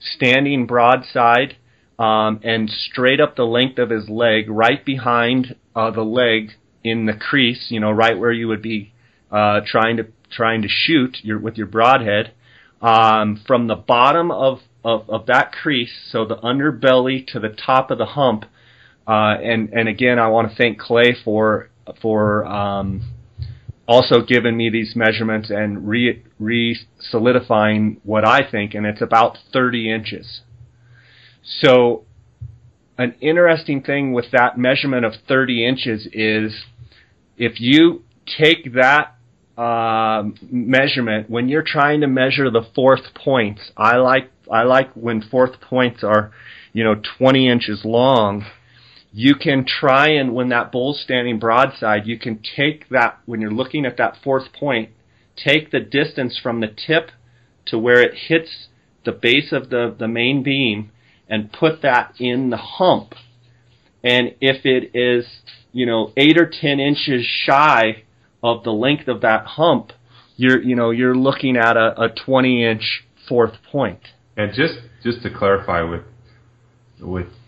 standing broadside and straight up the length of his leg, right behind the leg in the crease, right where you would be trying to shoot with your broadhead, from the bottom of that crease, so the underbelly to the top of the hump, and again, I want to thank Clay for also giving me these measurements and re-solidifying what I think, and it's about 30 inches. So an interesting thing with that measurement of 30 inches is if you take that measurement, when you're trying to measure the fourth points, I like when fourth points are, 20 inches long. You can try and, when that bull's standing broadside, you can take that, when you're looking at that fourth point, take the distance from the tip to where it hits the base of the main beam and put that in the hump. And if it is, 8 or 10 inches shy of the length of that hump, you're looking at a 20-inch fourth point. And just to clarify with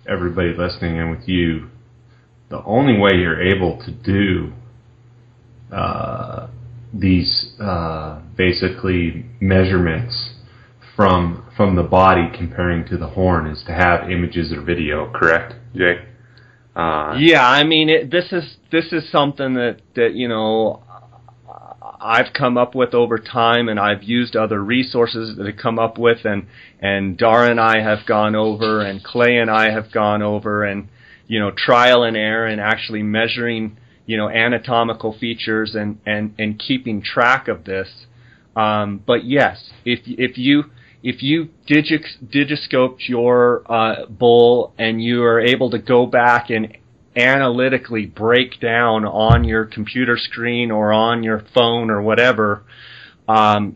everybody listening and with you, the only way you're able to do these basically measurements from the body comparing to the horn is to have images or video, correct, Jay? Yeah, I mean, this is something that I've come up with over time, and I've used other resources that have come up with, and Dara and I have gone over, and Clay and I have gone over, and trial and error, and actually measuring anatomical features and keeping track of this. But yes, if you digiscoped your bull and you are able to go back and analytically break down on your computer screen or on your phone or whatever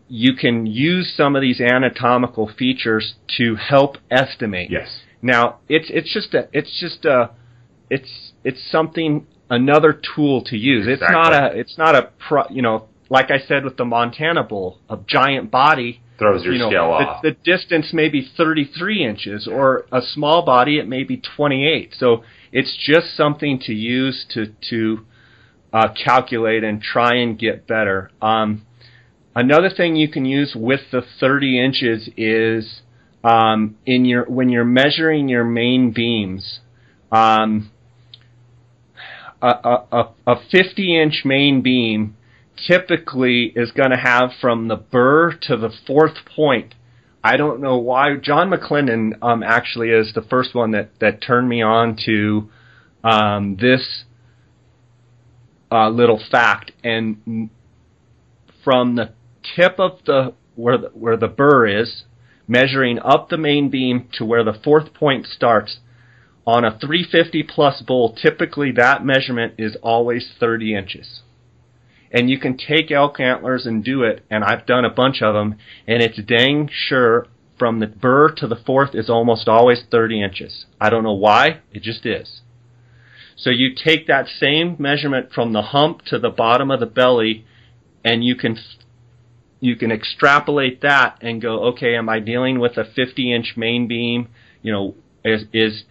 you can use some of these anatomical features to help estimate. Yes. Now, it's something, another tool to use. Exactly. It's not a like I said with the Montana bull, a giant body throws your scale off. The distance may be 33 inches, or a small body, it may be 28. So it's just something to use to calculate and try and get better. Another thing you can use with the 30 inches is when you're measuring your main beams. A 50-inch main beam typically is going to have from the burr to the fourth point. I don't know why. John McClendon actually is the first one that turned me on to this little fact. And from the tip of where the burr is, measuring up the main beam to where the fourth point starts, on a 350 plus bull, typically that measurement is always 30 inches. And you can take elk antlers and do it, and I've done a bunch of them, and it's dang sure from the burr to the fourth is almost always 30 inches. I don't know why, it just is. So you take that same measurement from the hump to the bottom of the belly, and you can extrapolate that and go, okay, am I dealing with a 50-inch main beam? You know, is this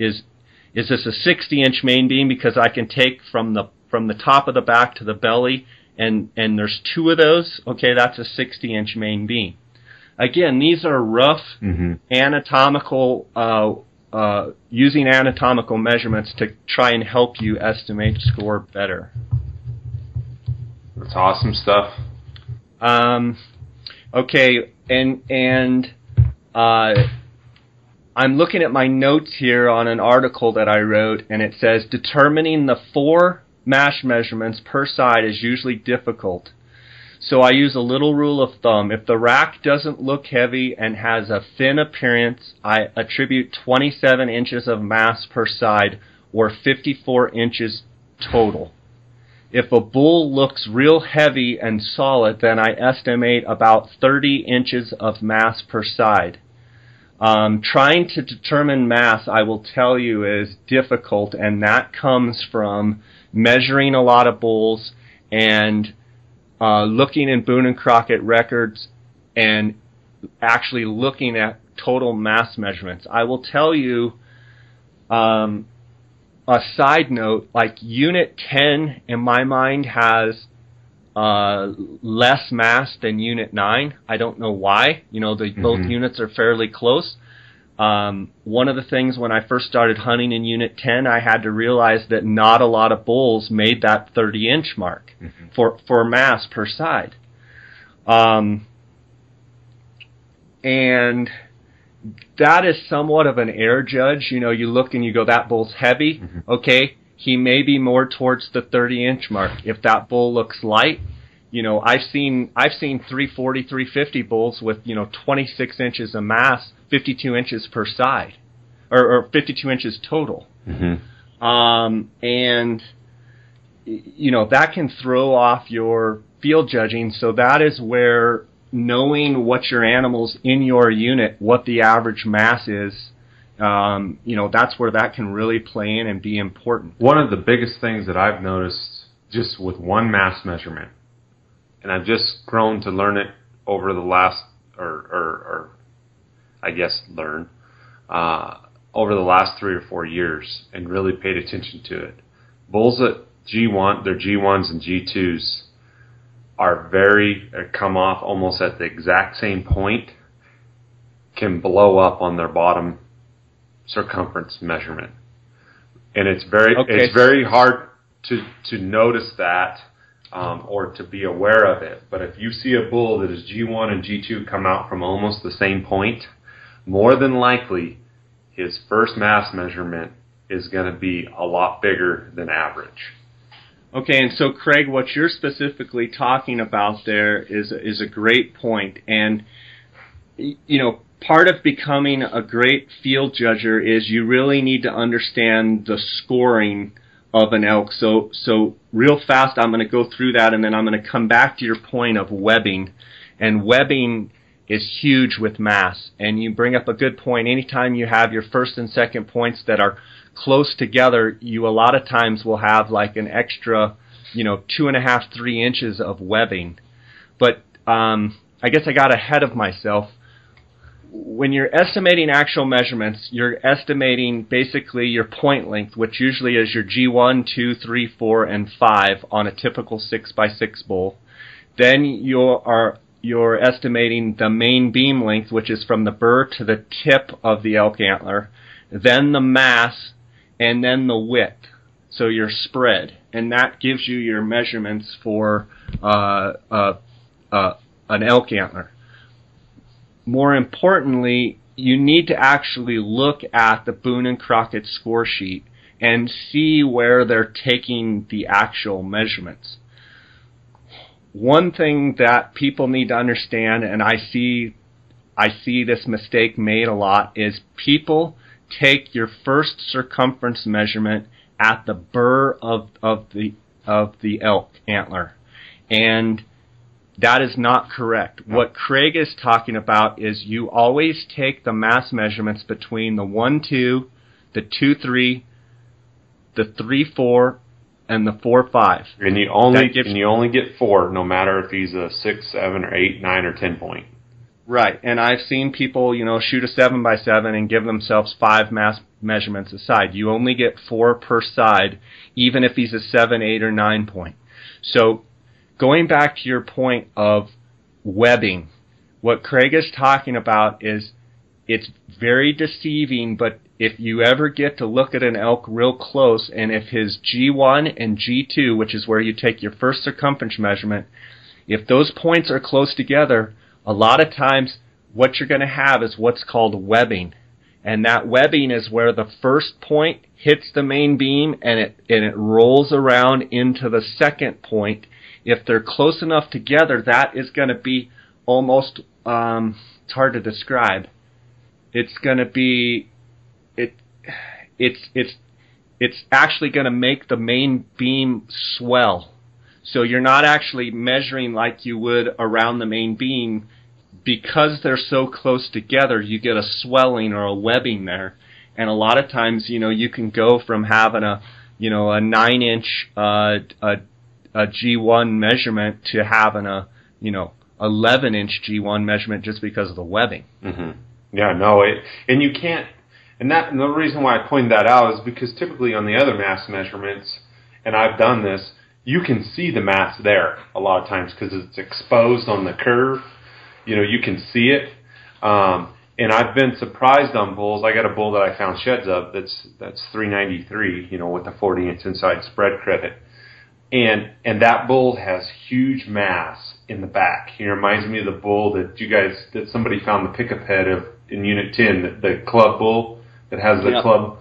a 60-inch main beam, because I can take from the top of the back to the belly, and there's two of those, okay, that's a 60-inch main beam. Again, these are rough anatomical, using anatomical measurements to try and help you estimate score better. That's awesome stuff. Okay, and I'm looking at my notes here on an article that I wrote, and it says determining the 4 mass measurements per side is usually difficult. So I use a little rule of thumb. If the rack doesn't look heavy and has a thin appearance, I attribute 27 inches of mass per side, or 54 inches total. If a bull looks real heavy and solid, then I estimate about 30 inches of mass per side. Trying to determine mass, I will tell you, is difficult, and that comes from measuring a lot of bulls and looking in Boone and Crockett records and actually looking at total mass measurements. I will tell you a side note, like Unit 10 in my mind has less mass than Unit 9. I don't know why. You know, both units are fairly close. One of the things when I first started hunting in Unit 10, I had to realize that not a lot of bulls made that 30-inch mark for mass per side. And that is somewhat of an air judge. You know, you look and you go, that bull's heavy. Okay, he may be more towards the 30-inch mark. If that bull looks light, you know, I've seen 340, 350 bulls with, 26 inches of mass, 52 inches per side, or 52 inches total. And, that can throw off your field judging. So that is where knowing what your animals in your unit, what the average mass is, that's where that can really play in and be important. One of the biggest things that I've noticed just with one mass measurement, and I've just grown to learn it over the last, over the last 3 or 4 years, and really paid attention to it. Bulls at G1, their G1s and G2s come off almost at the exact same point, can blow up on their bottom circumference measurement. And it's very hard to notice that or to be aware of it. But if you see a bull that is G1 and G2 come out from almost the same point, more than likely his first mass measurement is going to be a lot bigger than average. Okay, and so Craig, what you're specifically talking about there is a great point. And, part of becoming a great field judger is you really need to understand the scoring of an elk. So real fast, I'm going to go through that, and then I'm going to come back to your point of webbing. And webbing is huge with mass. And you bring up a good point. Anytime you have your first and second points that are close together, you a lot of times will have like an extra, 2.5, 3 inches of webbing. But I guess I got ahead of myself. When you're estimating actual measurements, you're estimating basically your point length, which usually is your G1, 2, 3, 4, and 5 on a typical 6x6 bull. Then you're estimating the main beam length, which is from the burr to the tip of the elk antler, then the mass, and then the width. So your spread, and that gives you your measurements for an elk antler. More importantly, you need to actually look at the Boone and Crockett score sheet and see where they're taking the actual measurements. One thing that people need to understand, and I see this mistake made a lot, is people take your first circumference measurement at the burr of the elk antler, and that is not correct. What Craig is talking about is you always take the mass measurements between the 1-2, the 2-3, the 3-4, and the 4-5. And you only get 4, no matter if he's a 6, 7, or 8, 9, or 10 point. Right, and I've seen people, shoot a 7x7 and give themselves 5 mass measurements a side. You only get 4 per side, even if he's a 7, 8, or 9 point. So, going back to your point of webbing, what Craig is talking about is it's very deceiving, but if you ever get to look at an elk real close, and if his G1 and G2, which is where you take your first circumference measurement, if those points are close together, a lot of times what you're going to have is what's called webbing. And that webbing is where the first point hits the main beam and it rolls around into the second point. If they're close enough together, that is going to be almost, it's hard to describe. It's going to be, it's actually going to make the main beam swell. So you're not actually measuring like you would around the main beam. Because they're so close together, you get a swelling or a webbing there. And a lot of times, you can go from having a 9-inch a G1 measurement to having a 11-inch G1 measurement just because of the webbing. Mm-hmm. Yeah, no, and you can't. And the reason why I pointed that out is because typically on the other mass measurements, and I've done this, you can see the mass there a lot of times because it's exposed on the curve. You can see it. And I've been surprised on bulls. I got a bull that I found sheds of that's 393, with a 40-inch inside spread credit. And that bull has huge mass in the back. He reminds me of the bull that somebody found the pickup head of in Unit 10, the club bull that has the club.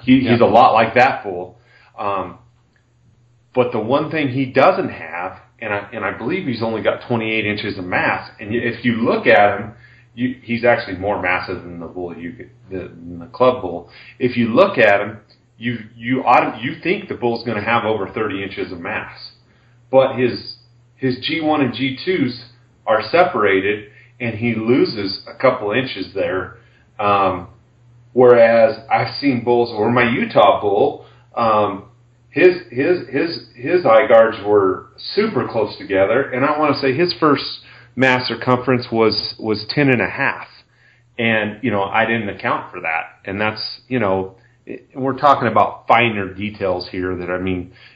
He's a lot like that bull. But the one thing he doesn't have, and I believe he's only got 28 inches of mass. And if you look at him, he's actually more massive than the bull than the club bull. If you look at him, you think the bull's going to have over 30 inches of mass, but his G1 and G2s are separated, and he loses a couple inches there. Whereas I've seen bulls, or my Utah bull, his eye guards were super close together, and I want to say his first mass circumference was 10.5, and I didn't account for that, and that's we're talking about finer details here that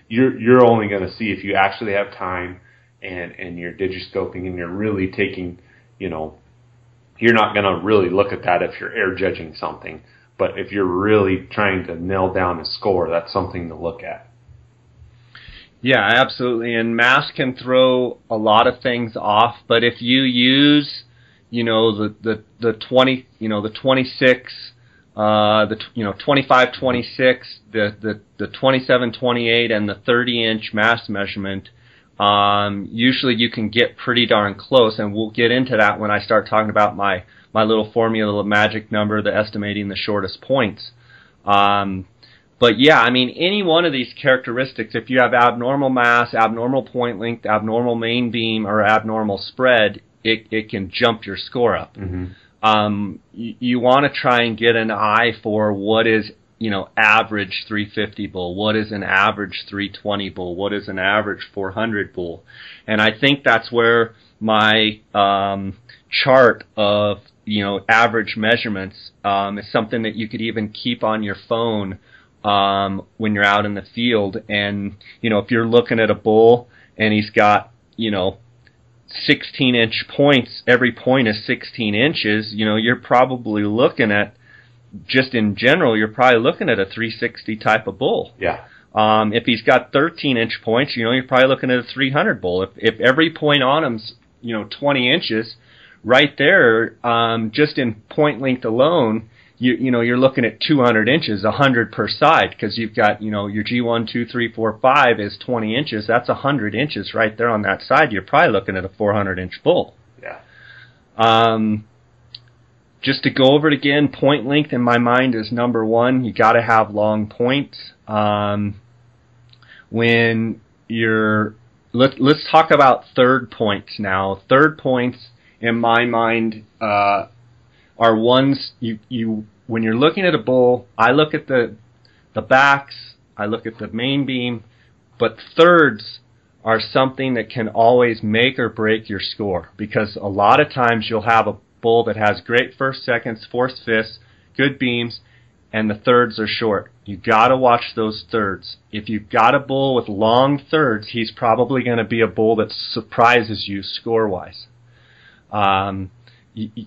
you're only going to see if you actually have time and you're digiscoping and you're really taking you're not going to really look at that if you're air judging something, but if you're really trying to nail down a score, that's something to look at. Yeah, absolutely. And mass can throw a lot of things off, but if you use, the 20, the 26, the 25, 26, the 27, 28, and the 30-inch mass measurement, usually you can get pretty darn close, and we'll get into that when I start talking about my little formula, the magic number, the estimating the shortest points. But yeah, any one of these characteristics, if you have abnormal mass, abnormal point length, abnormal main beam, or abnormal spread, it can jump your score up. Mm-hmm. You want to try and get an eye for what is, average 350 bull, what is an average 320 bull, what is an average 400 bull. And I think that's where my chart of, average measurements is something that you could even keep on your phone when you're out in the field. And, if you're looking at a bull and he's got, 16-inch points, every point is 16 inches, you're probably looking at, just in general, you're probably looking at a 360 type of bull. Yeah. If he's got 13-inch points, you're probably looking at a 300 bull. If every point on him's, 20 inches, right there, just in point length alone, you're looking at 200 inches, 100 per side, because you've got, your G1, 2, 3, 4, 5 is 20 inches. That's 100 inches right there on that side. You're probably looking at a 400-inch bull. Yeah. Just to go over it again, point length in my mind is number one. You got to have long points. When let's talk about third points now. Third points in my mind are ones you when you're looking at a bull, I look at the backs, I look at the main beam, but thirds are something that can always make or break your score, because a lot of times you'll have a bull that has great first, seconds, fourths, fifths, good beams, and the thirds are short. You got to watch those thirds. If you've got a bull with long thirds, he's probably going to be a bull that surprises you score-wise.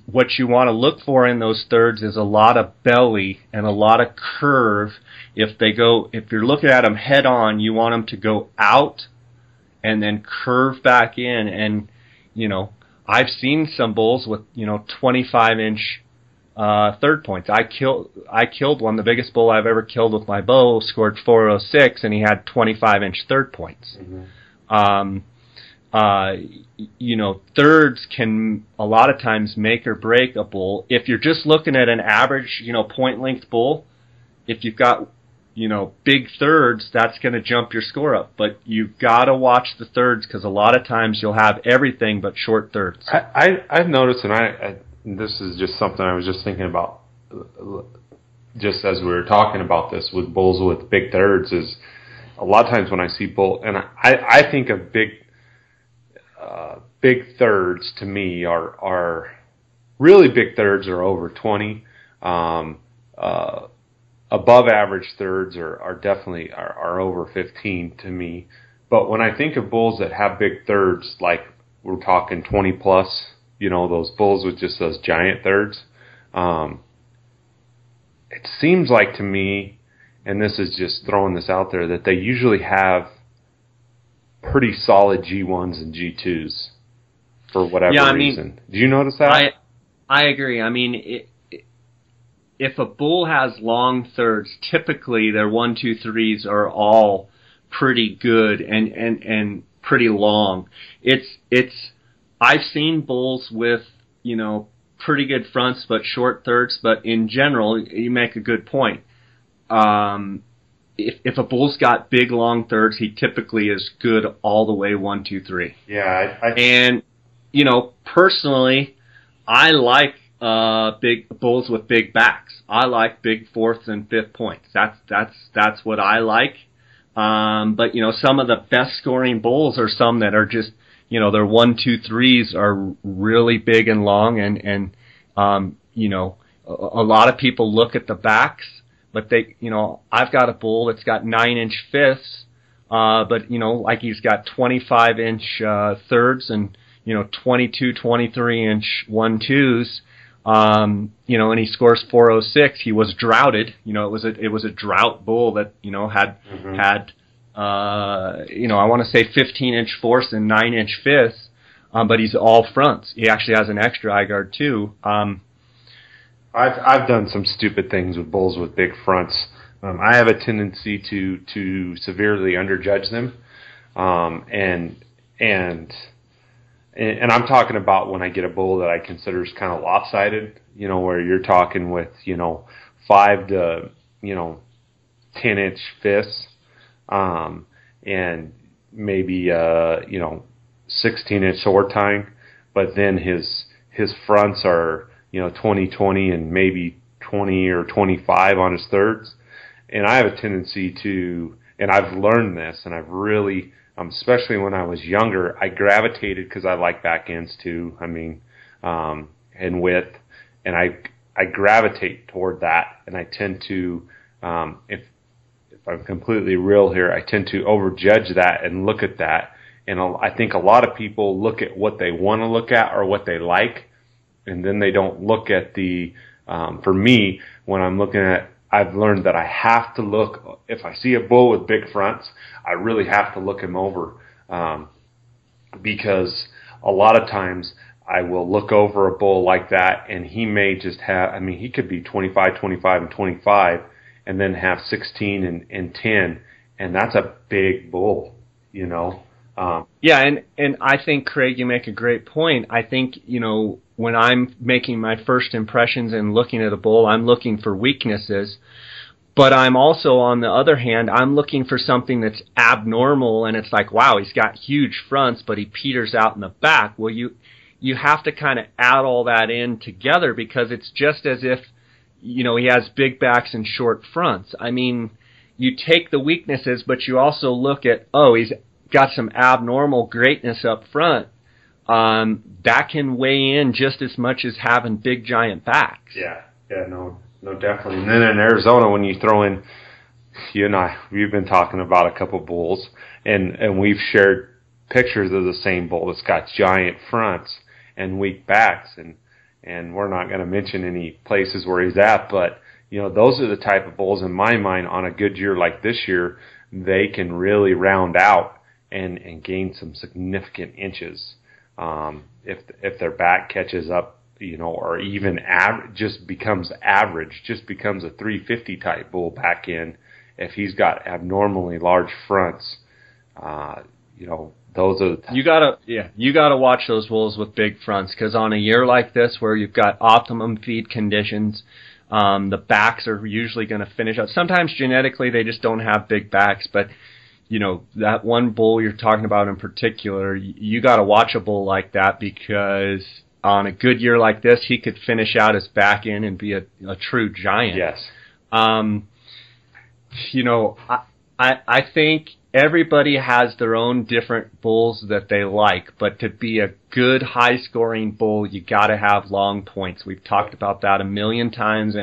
What you want to look for in those thirds is a lot of belly and a lot of curve. If you're looking at them head on, you want them to go out and then curve back in. And, I've seen some bulls with, 25-inch third points. I killed one, the biggest bull I've ever killed with my bow, scored 406, and he had 25-inch third points. Mm-hmm. Thirds can a lot of times make or break a bull. If you're just looking at an average, point length bull, if you've got, big thirds, that's going to jump your score up. But you've got to watch the thirds, because a lot of times you'll have everything but short thirds. I've noticed, and this is just something I was just thinking about, just as we were talking about this with bulls with big thirds, is a lot of times when I see bull, and I think of big thirds to me are really big thirds are over 20. Above average thirds are definitely are over 15 to me. But when I think of bulls that have big thirds, like we're talking 20 plus, those bulls with just those giant thirds, it seems like to me, and this is just throwing this out there, that they usually have pretty solid G1s and G2s for whatever reason. Do you notice that? I agree. If a bull has long thirds, typically their 1, 2, 3s are all pretty good and pretty long. I've seen bulls with, pretty good fronts but short thirds, but in general, you make a good point. If a bull's got big long thirds, he typically is good all the way 1, 2, 3. Yeah, and personally, I like big bulls with big backs. I like big fourths and fifth points. That's what I like. But some of the best scoring bulls are some that are just, their 1, 2, 3s are really big and long, and a lot of people look at the backs, but I've got a bull that's got 9-inch fifths, but like he's got 25-inch thirds and 22, 23-inch 1-2s. And he scores 406. He was droughted. It was a drought bull that had I want to say 15-inch fourths and 9-inch fifths, but he's all fronts. He actually has an extra eye guard too. I've done some stupid things with bulls with big fronts. I have a tendency to severely underjudge them, and I'm talking about when I get a bull that I consider is kind of lopsided, where you're talking with, 5 to, 10-inch fifths, and maybe, 16-inch sword tying. but then his fronts are, 20 and maybe 20 or 25 on his thirds. And I have a tendency to, and I've learned this, and I've really, especially when I was younger, I gravitated, because I like back ends too, and width, and I gravitate toward that, and I tend to, if I'm completely real here, I tend to overjudge that and look at that. And I think a lot of people look at what they want to look at or what they like, and then they don't look at the, for me, when I'm looking at, I've learned that I have to look, if I see a bull with big fronts, I really have to look him over, because a lot of times I will look over a bull like that, and he may just have, he could be 25, 25, and 25, and then have 16 and 10, and that's a big bull, Yeah, and I think, Craig, you make a great point. I think, when I'm making my first impressions and looking at a bull, I'm looking for weaknesses. But I'm also, on the other hand, I'm looking for something that's abnormal, and it's like, wow, he's got huge fronts, but he peters out in the back. Well, you have to kind of add all that in together, because it's just as if, he has big backs and short fronts. You take the weaknesses, but you also look at, he's got some abnormal greatness up front. That can weigh in just as much as having big giant backs. Yeah, no, definitely. And then in Arizona, when you throw in, you and I, we've been talking about a couple bulls, and we've shared pictures of the same bull that's got giant fronts and weak backs, and we're not going to mention any places where he's at, but those are the type of bulls, in my mind, on a good year like this year, they can really round out and gain some significant inches. If their back catches up, or even just becomes average, just becomes a 350 type bull back in, if he's got abnormally large fronts, those are the you gotta watch those bulls with big fronts, because on a year like this where you've got optimum feed conditions, the backs are usually going to finish up. Sometimes genetically they just don't have big backs, but that one bull you're talking about in particular, you got to watch a bull like that, because on a good year like this, he could finish out his back end and be a true giant. Yes. I think everybody has their own different bulls that they like, but to be a good high-scoring bull, you got to have long points. We've talked about that a million times,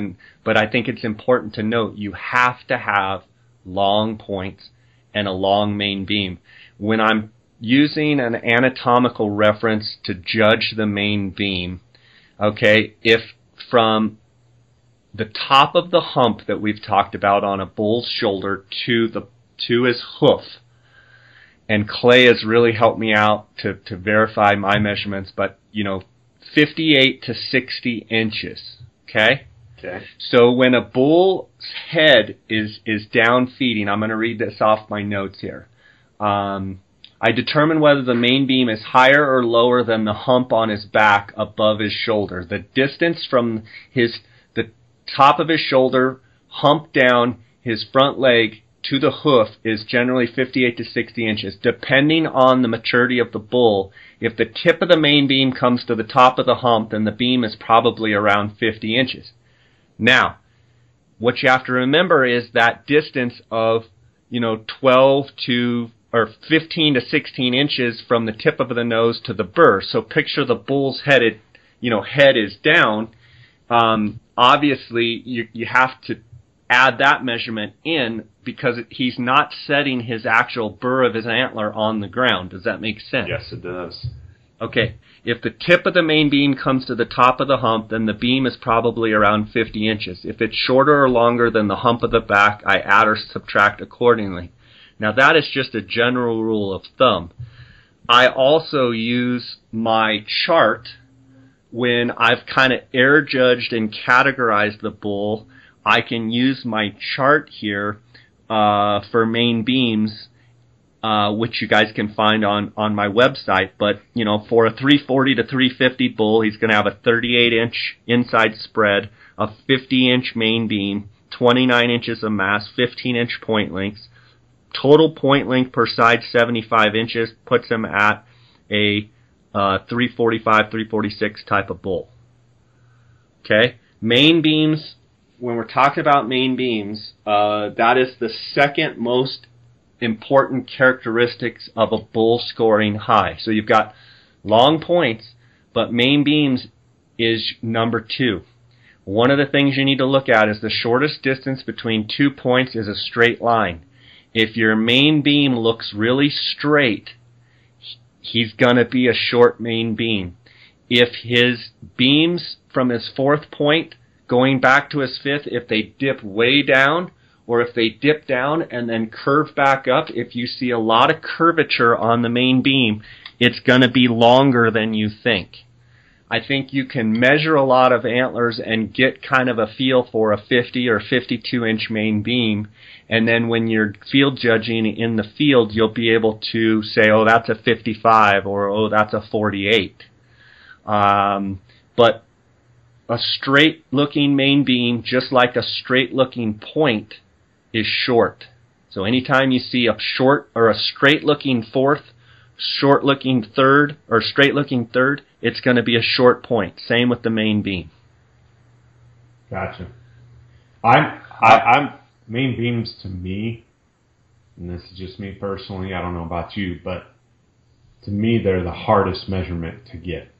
but I think it's important to note you have to have long points and a long main beam. When I'm using an anatomical reference to judge the main beam, okay, if from the top of the hump that we've talked about on a bull's shoulder to his hoof, and Clay has really helped me out to verify my measurements, but 58 to 60 inches, okay? Okay. So when a bull's head is down feeding, I'm going to read this off my notes here. I determine whether the main beam is higher or lower than the hump on his back above his shoulder. The distance from the top of his shoulder, hump down, his front leg to the hoof is generally 58 to 60 inches. Depending on the maturity of the bull, if the tip of the main beam comes to the top of the hump, then the beam is probably around 50 inches. Now, what you have to remember is that distance of, 12 to or 15 to 16 inches from the tip of the nose to the burr. So picture the bull's head is down. Obviously, you have to add that measurement in, because he's not setting his actual burr of his antler on the ground. Does that make sense? Yes, it does. Okay. If the tip of the main beam comes to the top of the hump, then the beam is probably around 50 inches. If it's shorter or longer than the hump of the back, I add or subtract accordingly. Now that is just a general rule of thumb. I also use my chart when I've kind of air judged and categorized the bull. I can use my chart here for main beams, which you guys can find on my website. But, for a 340 to 350 bull, he's going to have a 38-inch inside spread, a 50-inch main beam, 29 inches of mass, 15-inch point lengths. Total point length per side, 75 inches, puts him at a 345, 346 type of bull. Okay? Main beams, when we're talking about main beams, that is the second most important characteristics of a bull scoring high. So you've got long points, but main beams is number 2. One of the things you need to look at is the shortest distance between 2 points is a straight line. If your main beam looks really straight, he's going to be a short main beam. If his beams from his 4th point going back to his 5th, if they dip way down, or if they dip down and then curve back up, if you see a lot of curvature on the main beam, it's going to be longer than you think. I think you can measure a lot of antlers and get kind of a feel for a 50 or 52 inch main beam, and then when you're field judging in the field, you'll be able to say, oh, that's a 55, or oh, that's a 48. But a straight looking main beam, just like a straight looking point, is short. So anytime you see a short or a straight looking 4th, short looking 3rd, or straight looking 3rd, it's going to be a short point. Same with the main beam. Gotcha. I'm main beams to me, and this is just me personally, I don't know about you, but to me they're the hardest measurement to get.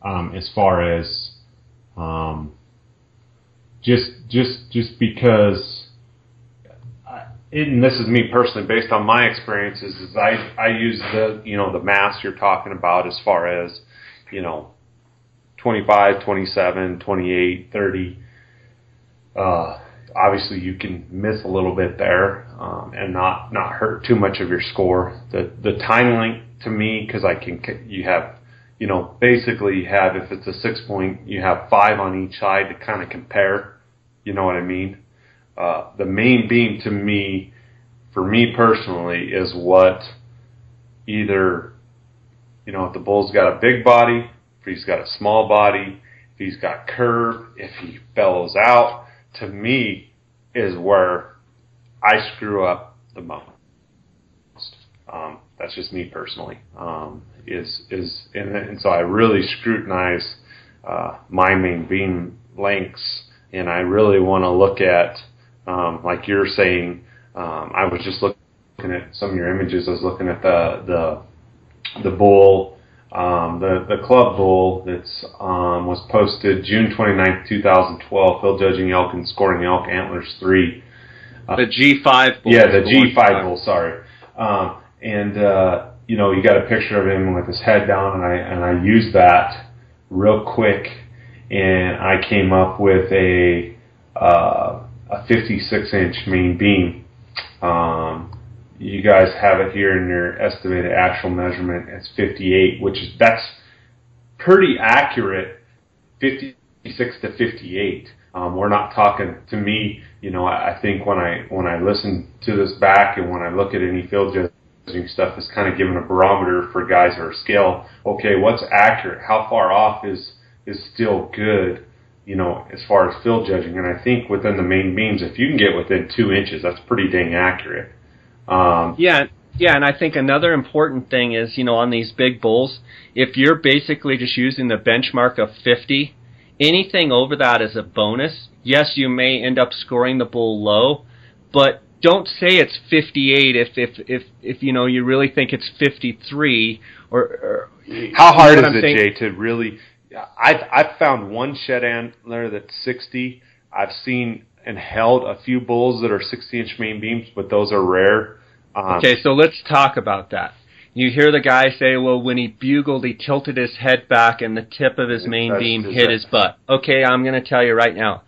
As far as just because, and this is me personally, based on my experiences, is I use the mass you're talking about as far as 25, 27, 28, 30. Obviously, you can miss a little bit there and not hurt too much of your score. The time length to me, because you have basically you have, if it's a 6 point, you have 5 on each side to kind of compare. You know what I mean? The main beam to me, for me personally, is what either, if the bull's got a big body, if he's got a small body, if he's got curve, if he bellows out, to me is where I screw up the most. That's just me personally. And so I really scrutinize my main beam lengths, and I really want to look at, like you're saying, I was just looking at some of your images. I was looking at the bull, the club bull that's was posted June 29th, 2012, Field Judging Elk and Scoring Elk, Antlers 3. The G5 bull. Yeah, the G5 bull, sorry. You got a picture of him with his head down, and I used that real quick, and I came up with a 56-inch main beam. You guys have it here in your estimated actual measurement. It's 58, that's pretty accurate, 56 to 58. We're not talking, to me, I think when I listen to this back and when I look at any field judging stuff, it's kind of giving a barometer for guys that are scale. Okay, what's accurate? How far off is still good, as far as field judging? And I think within the main beams, if you can get within 2 inches, that's pretty dang accurate. Yeah, and I think another important thing is, on these big bulls, if you're basically just using the benchmark of 50, anything over that is a bonus. Yes, you may end up scoring the bull low, but don't say it's 58 if you really think it's 53 or how hard is it, Jay, to really? I've found one shed antler that's 60. I've seen and held a few bulls that are 60-inch main beams, but those are rare. Okay, so let's talk about that. You hear the guy say, well, when he bugled, he tilted his head back and the tip of his main beam hit his butt. Okay, I'm going to tell you right now,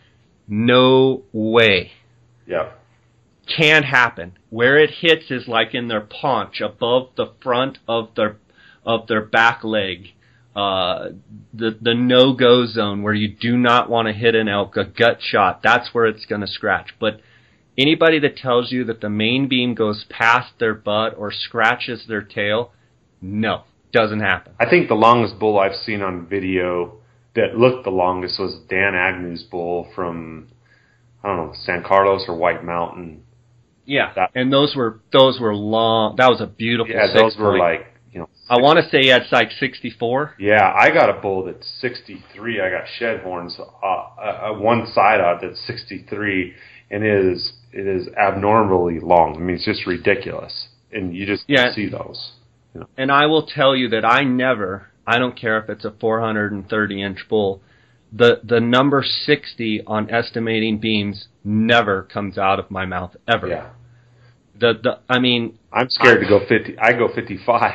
no way. Yeah. Can't happen. Where it hits is like in their paunch, above the front of their back leg. The no-go zone where you do not want to hit an elk, a gut shot, that's where it's going to scratch. But anybody that tells you that the main beam goes past their butt or scratches their tail, no, doesn't happen. I think the longest bull I've seen on video that looked the longest was Dan Agnew's bull from, I don't know, San Carlos or White Mountain. Yeah, and those were long. That was a beautiful 6 those were point. like, I want to say it's like 64. Yeah, I got a bull that's 63. I got shed horns. One side of it that's 63, and it is abnormally long. I mean, it's just ridiculous, and you just see those. You know. And I will tell you that I don't care if it's a 430-inch bull, the number 60 on estimating beams never comes out of my mouth, ever. Yeah. I mean, I'm scared to go 50. I go 55.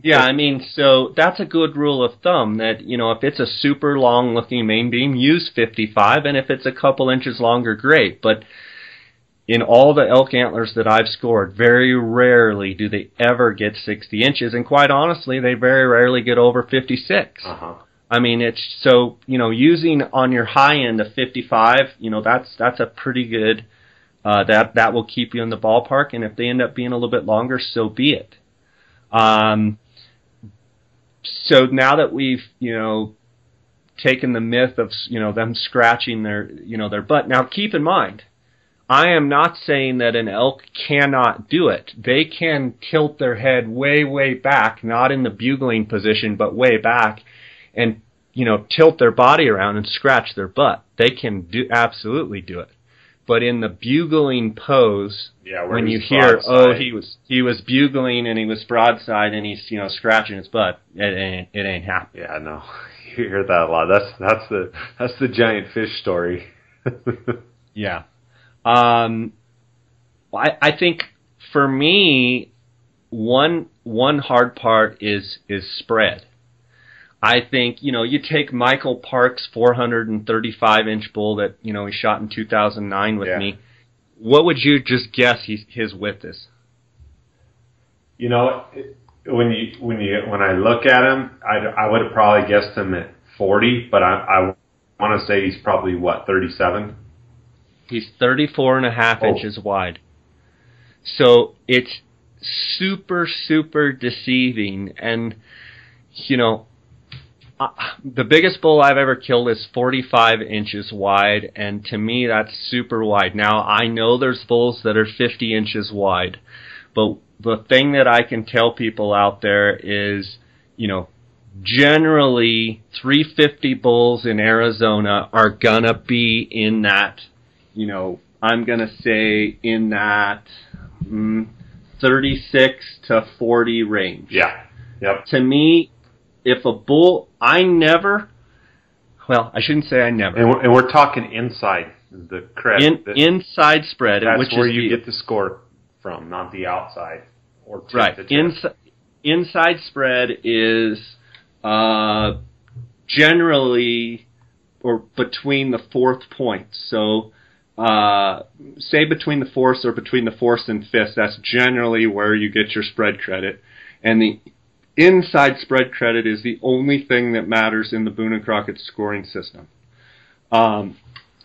Yeah, I mean, so that's a good rule of thumb that, you know, if it's a super long-looking main beam, use 55, and if it's a couple inches longer, great. But in all the elk antlers that I've scored, very rarely do they ever get 60 inches, and quite honestly, they very rarely get over 56. Uh-huh. I mean, it's so, you know, using on your high end of 55, you know, that's a pretty good, that will keep you in the ballpark, and if they end up being a little bit longer, so be it. So now that we've, you know, taken the myth of, you know, them scratching their, you know, their butt. Now keep in mind, I am not saying that an elk cannot do it. They can tilt their head way, way back, not in the bugling position, but way back, and, you know, tilt their body around and scratch their butt. They can absolutely do it. But in the bugling pose, when you hear, broadside. he was bugling and he was broadside and he's, you know, scratching his butt, it ain't happening. Yeah, no, you hear that a lot. That's the giant fish story. Yeah, I think for me, one hard part is spread. I think, you know, you take Michael Park's 435-inch bull that, you know, he shot in 2009 with me. What would you just guess his width is? You know, when I look at him, I would have probably guessed him at 40, but I want to say he's probably, 37? He's 34.5 inches wide. So it's super, super deceiving. And, you know, the biggest bull I've ever killed is 45 inches wide, and to me that's super wide. Now, I know there's bulls that are 50 inches wide, but the thing that I can tell people out there is, you know, generally 350 bulls in Arizona are gonna be in that, you know, I'm gonna say in that 36 to 40 range. Yeah. Yep. To me, if a bull, I shouldn't say I never. And we're talking inside the crest. Inside spread. That's which where is you get the score from, not the outside. Or right. Inside spread is generally or between the fourth point. So say between the fourth or between the fourth and fifth, that's generally where you get your spread credit. And the inside spread credit is the only thing that matters in the Boone and Crockett scoring system.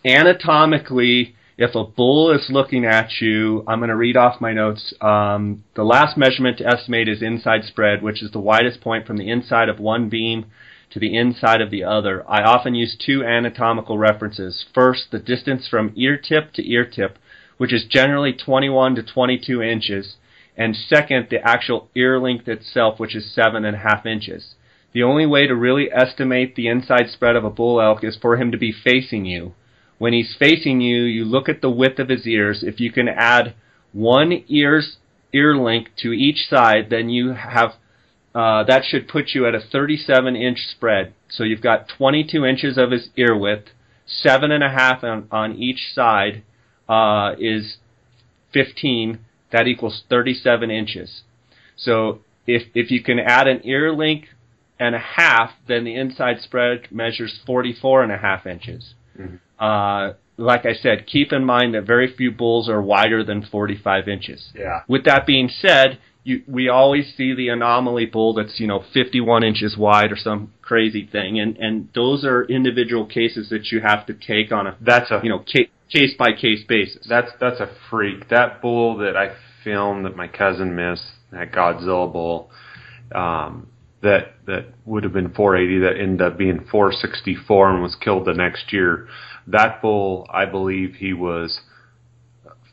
Anatomically, if a bull is looking at you, I'm going to read off my notes. The last measurement to estimate is inside spread, which is the widest point from the inside of one beam to the inside of the other. I often use two anatomical references. First, the distance from ear tip to ear tip, which is generally 21 to 22 inches. And second, the actual ear length itself, which is 7.5 inches. The only way to really estimate the inside spread of a bull elk is for him to be facing you. When he's facing you, you look at the width of his ears. If you can add one ear length to each side, then you have that should put you at a 37-inch spread. So you've got 22 inches of his ear width, 7.5 on each side is 15. That equals 37 inches. So if you can add an ear length and a half, then the inside spread measures 44.5 inches. Mm-hmm. Like I said, keep in mind that very few bulls are wider than 45 inches. Yeah. With that being said, we always see the anomaly bull that's, 51 inches wide or some crazy thing, and those are individual cases that you have to take on a case by case basis. That's a freak. That bull that I filmed that my cousin missed, that Godzilla bull, that would have been 480, that ended up being 464 and was killed the next year. That bull, I believe he was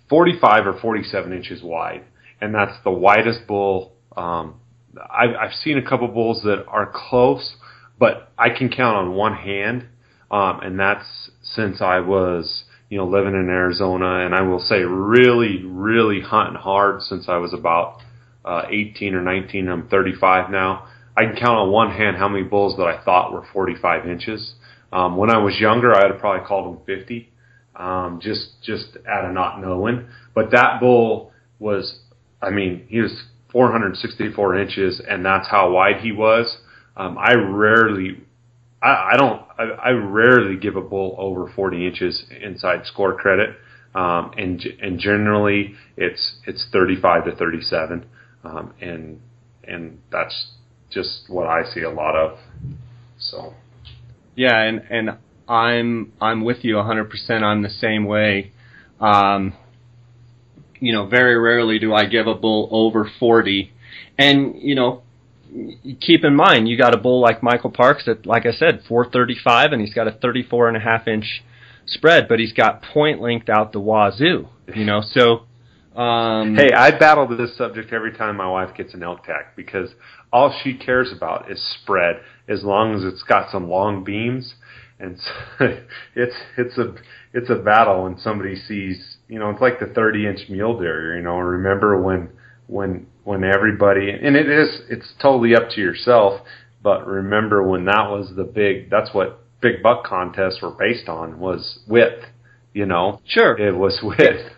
45 or 47 inches wide, and that's the widest bull I've seen a couple bulls that are close, but I can count on one hand, and that's since I was, living in Arizona, and I will say really, really hunting hard since I was about 18 or 19. I'm 35 now. I can count on one hand how many bulls that I thought were 45 inches. When I was younger, I would have probably called them 50, just out of not knowing. But that bull was, he was 464 inches, and that's how wide he was. I rarely give a bull over 40 inches inside score credit, and generally it's 35 to 37, and that's just what I see a lot of. So. Yeah, and I'm with you 100%. I'm the same way. Very rarely do I give a bull over 40. And, keep in mind, you got a bull like Michael Parks that, like I said, 435, and he's got a 34.5-inch spread, but he's got point length out the wazoo, so... Hey, I battle this subject every time my wife gets an elk tag, because all she cares about is spread, as long as it's got some long beams. And so it's a battle when somebody sees, it's like the 30-inch mule deer. Remember when everybody, and it's totally up to yourself, but remember when that's what big buck contests were based on, was width. Sure. It was width,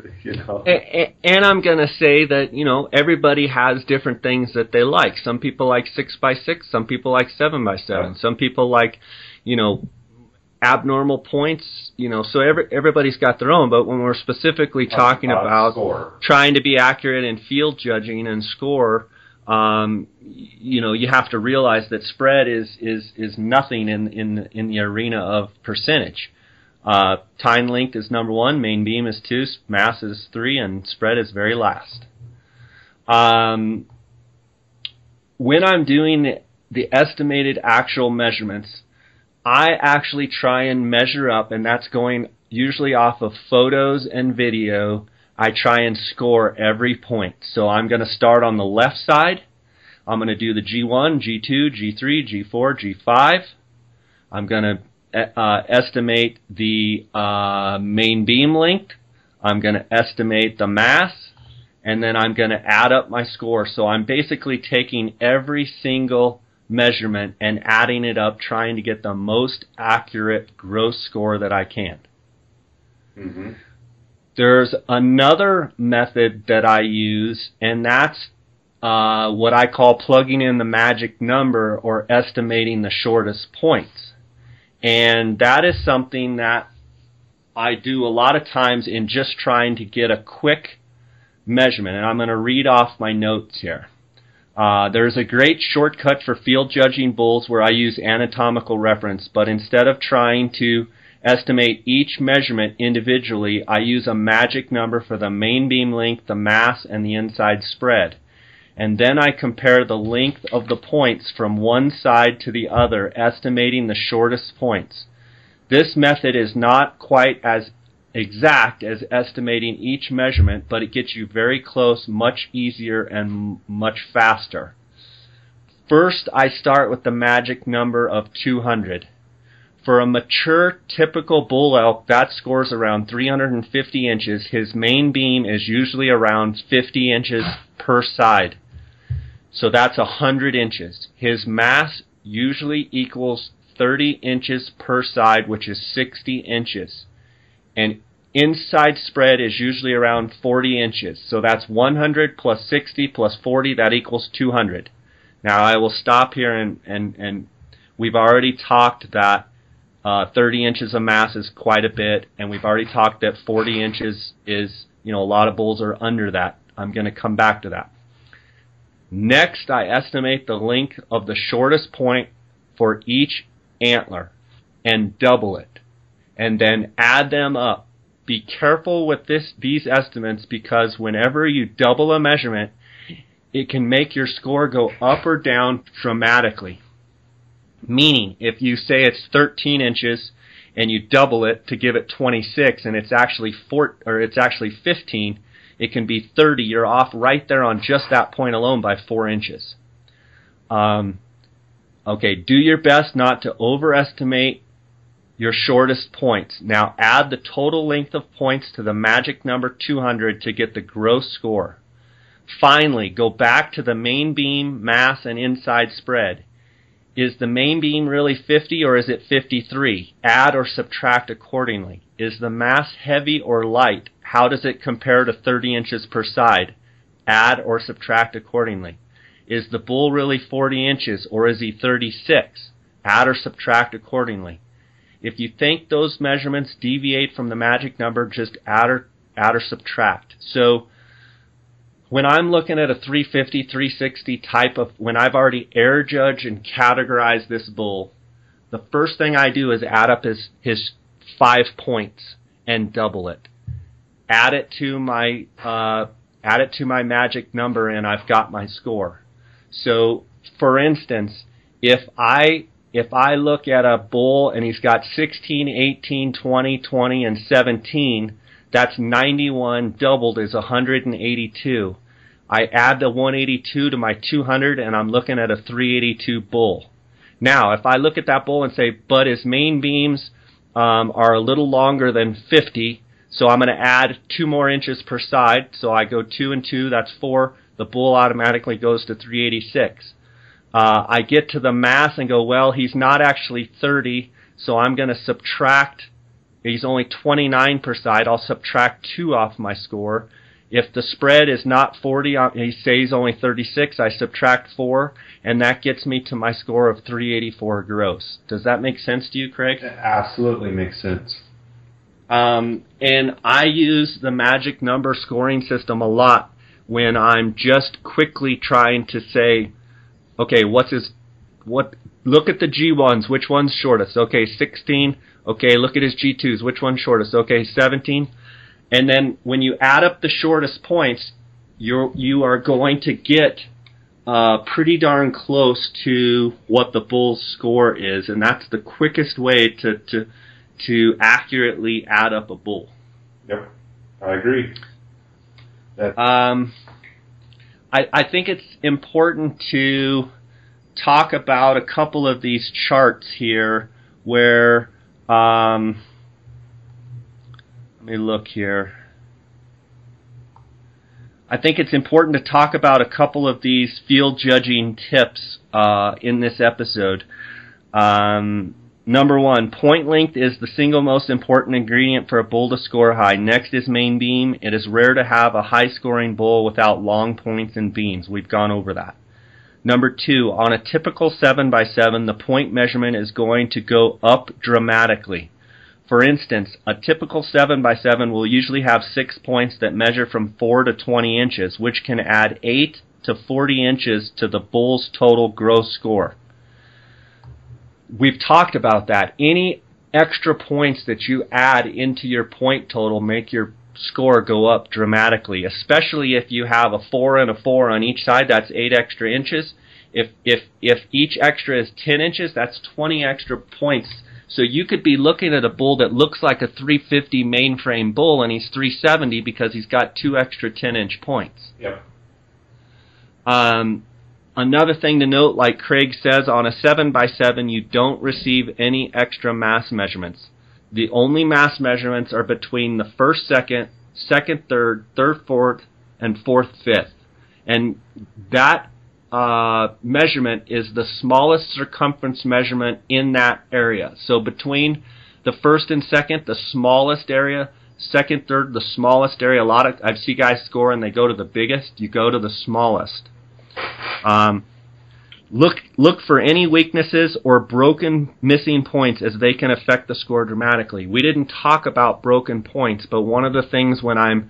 And I'm going to say that, everybody has different things that they like. Some people like 6x6, some people like 7x7, Right. Some people like, abnormal points, so everybody's got their own. But when we're specifically talking about score, trying to be accurate in field judging and score, you have to realize that spread is nothing in the arena of percentage. Tine length is number 1, main beam is 2, mass is 3, and spread is very last. When I'm doing the estimated actual measurements, I actually try and measure up, and that's going usually off of photos and video. I try and score every point. So I'm going to start on the left side. I'm going to do the G1, G2, G3, G4, G5. I'm going to estimate the main beam length. I'm going to estimate the mass, and then I'm going to add up my score. So I'm basically taking every single measurement and adding it up, trying to get the most accurate gross score that I can. Mm-hmm. There's another method that I use, and that's what I call plugging in the magic number, or estimating the shortest points. And that is something that I do a lot of times in just trying to get a quick measurement. And I'm going to read off my notes here. There's a great shortcut for field judging bulls where I use anatomical reference, but instead of trying to estimate each measurement individually, I use a magic number for the main beam length, the mass, and the inside spread. And then I compare the length of the points from one side to the other, estimating the shortest points. This method is not quite as exact as estimating each measurement, but it gets you very close, much easier, and much faster. First, I start with the magic number of 200. For a mature, typical bull elk, that scores around 350 inches. His main beam is usually around 50 inches per side. So that's 100 inches. His mass usually equals 30 inches per side, which is 60 inches. And inside spread is usually around 40 inches. So that's 100 plus 60 plus 40, that equals 200. Now I will stop here, and we've already talked that 30 inches of mass is quite a bit, and we've already talked that 40 inches is, a lot of bulls are under that. I'm going to come back to that. Next, I estimate the length of the shortest point for each antler and double it, and then add them up. Be careful with these estimates, because whenever you double a measurement, it can make your score go up or down dramatically. Meaning, if you say it's 13 inches and you double it to give it 26, and it's actually 15, it can be 30. You're off right there on just that point alone by 4 inches. Okay, do your best not to overestimate your shortest points. Now add the total length of points to the magic number 200 to get the gross score. Finally, go back to the main beam, mass, and inside spread. Is the main beam really 50 or is it 53? Add or subtract accordingly. Is the mass heavy or light? How does it compare to 30 inches per side? Add or subtract accordingly. Is the bull really 40 inches or is he 36? Add or subtract accordingly. If you think those measurements deviate from the magic number, just add or subtract. So when I'm looking at a 350, 360 type of, when I've already air judged and categorized this bull, the first thing I do is add up his 5 points and double it. Add it to my magic number, and I've got my score. So, for instance, if I look at a bull and he's got 16, 18, 20, 20, and 17, that's 91 doubled is 182. I add the 182 to my 200, and I'm looking at a 382 bull. Now, if I look at that bull and say, but his main beams are a little longer than 50, so I'm going to add 2 more inches per side. So I go 2 and 2, that's 4. The bull automatically goes to 386. I get to the mass and go, well, he's not actually 30, so I'm going to subtract. He's only 29 per side. I'll subtract 2 off my score. If the spread is not 40, he says only 36, I subtract 4, and that gets me to my score of 384 gross. Does that make sense to you, Craig? It absolutely makes sense. And I use the magic number scoring system a lot when I'm just quickly trying to say, okay, look at the G1s, which one's shortest? Okay, 16. Okay, look at his G2s, which one's shortest? Okay, 17. And then when you add up the shortest points, you are going to get pretty darn close to what the bull's score is, and that's the quickest way to accurately add up a bull. Yep, I agree. I think it's important to talk about a couple of these charts here where, let me look here. I think it's important to talk about a couple of these field judging tips in this episode. Number 1, point length is the single most important ingredient for a bull to score high. Next is main beam. It is rare to have a high-scoring bull without long points and beams. We've gone over that. Number 2, on a typical 7x7, the point measurement is going to go up dramatically. For instance, a typical 7x7 will usually have 6 points that measure from 4 to 20 inches, which can add 8 to 40 inches to the bull's total gross score. We've talked about that. Any extra points that you add into your point total make your score go up dramatically, especially if you have a 4 and a 4 on each side. That's 8 extra inches. If each extra is 10 inches, that's 20 extra points. So you could be looking at a bull that looks like a 350 mainframe bull, and he's 370 because he's got 2 extra 10-inch points. Yep. Another thing to note, like Craig says, on a 7x7, you don't receive any extra mass measurements. The only mass measurements are between the first second, second third, third fourth, and fourth fifth. And that measurement is the smallest circumference measurement in that area. So between the first and second, the smallest area, second, third, the smallest area. I've seen guys score and they go to the biggest. You go to the smallest. Look for any weaknesses or broken missing points, as they can affect the score dramatically. We didn't talk about broken points, but one of the things when I'm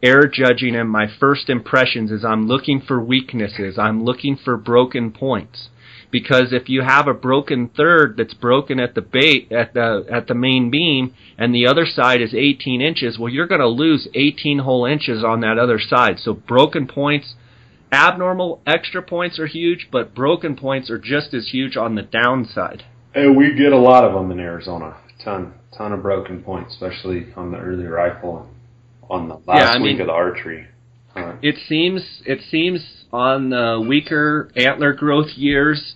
air judging and my first impressions is I'm looking for weaknesses. I'm looking for broken points, because if you have a broken third that's broken at the main beam and the other side is 18 inches, well, you're going to lose 18 whole inches on that other side. So broken points. Abnormal extra points are huge, but broken points are just as huge on the downside. And we get a lot of them in Arizona. Ton of broken points, especially on the early rifle, on the last week of the archery. It seems on the weaker antler growth years,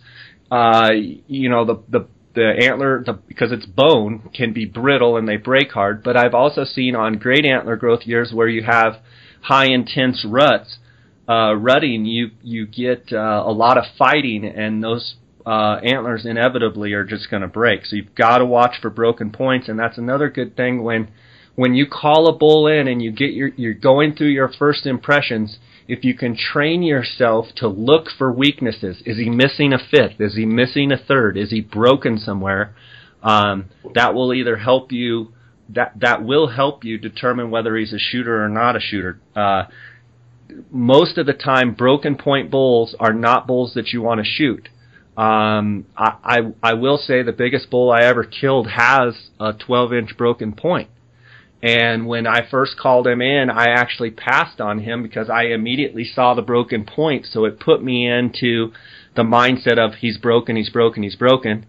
the antler, because it's bone, can be brittle and they break hard. But I've also seen on great antler growth years where you have high intense rutting, you get a lot of fighting, and those antlers inevitably are just going to break. So you've got to watch for broken points, and that's another good thing when you call a bull in and you're going through your first impressions. If you can train yourself to look for weaknesses, is he missing a fifth? Is he missing a third? Is he broken somewhere? That will either help you. That will help you determine whether he's a shooter or not a shooter. Most of the time, broken point bulls are not bulls that you want to shoot. I will say the biggest bull I ever killed has a 12-inch broken point. And when I first called him in, I actually passed on him because I immediately saw the broken point. So it put me into the mindset of he's broken, he's broken, he's broken.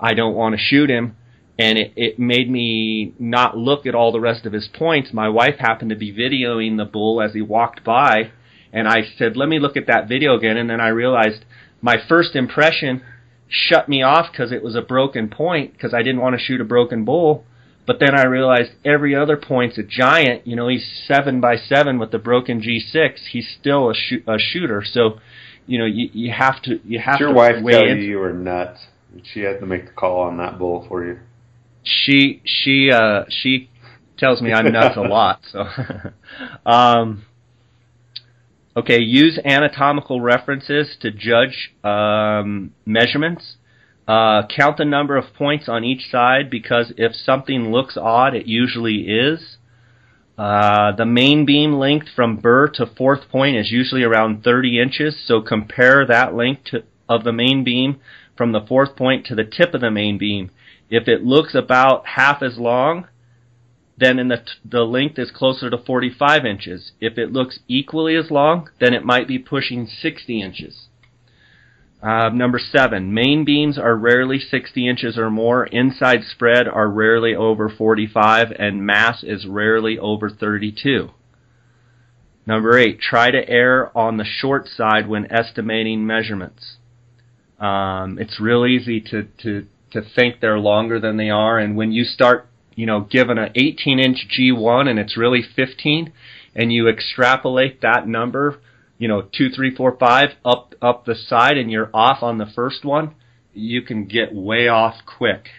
I don't want to shoot him. And it made me not look at all the rest of his points. My wife happened to be videoing the bull as he walked by. And I said, let me look at that video again. And then I realized my first impression shut me off because it was a broken point, because I didn't want to shoot a broken bull. But then I realized every other point's a giant. He's 7x7 with the broken G6. He's still a shooter. So, you have to. Did your wife tell you were nuts? She had to make the call on that bull for you. She tells me I'm nuts a lot. So, okay. Use anatomical references to judge measurements. Count the number of points on each side, because if something looks odd, it usually is. The main beam length from burr to fourth point is usually around 30 inches, so compare that length of the main beam from the fourth point to the tip of the main beam. If it looks about half as long, then the length is closer to 45 inches. If it looks equally as long, then it might be pushing 60 inches. Number 7, main beams are rarely 60 inches or more. Inside spread are rarely over 45, and mass is rarely over 32. Number 8, try to err on the short side when estimating measurements. It's real easy to think they're longer than they are, and when you start, given an 18-inch G1 and it's really 15, and you extrapolate that number, 2, 3, 4, 5 up the side, and you're off on the first one, you can get way off quick.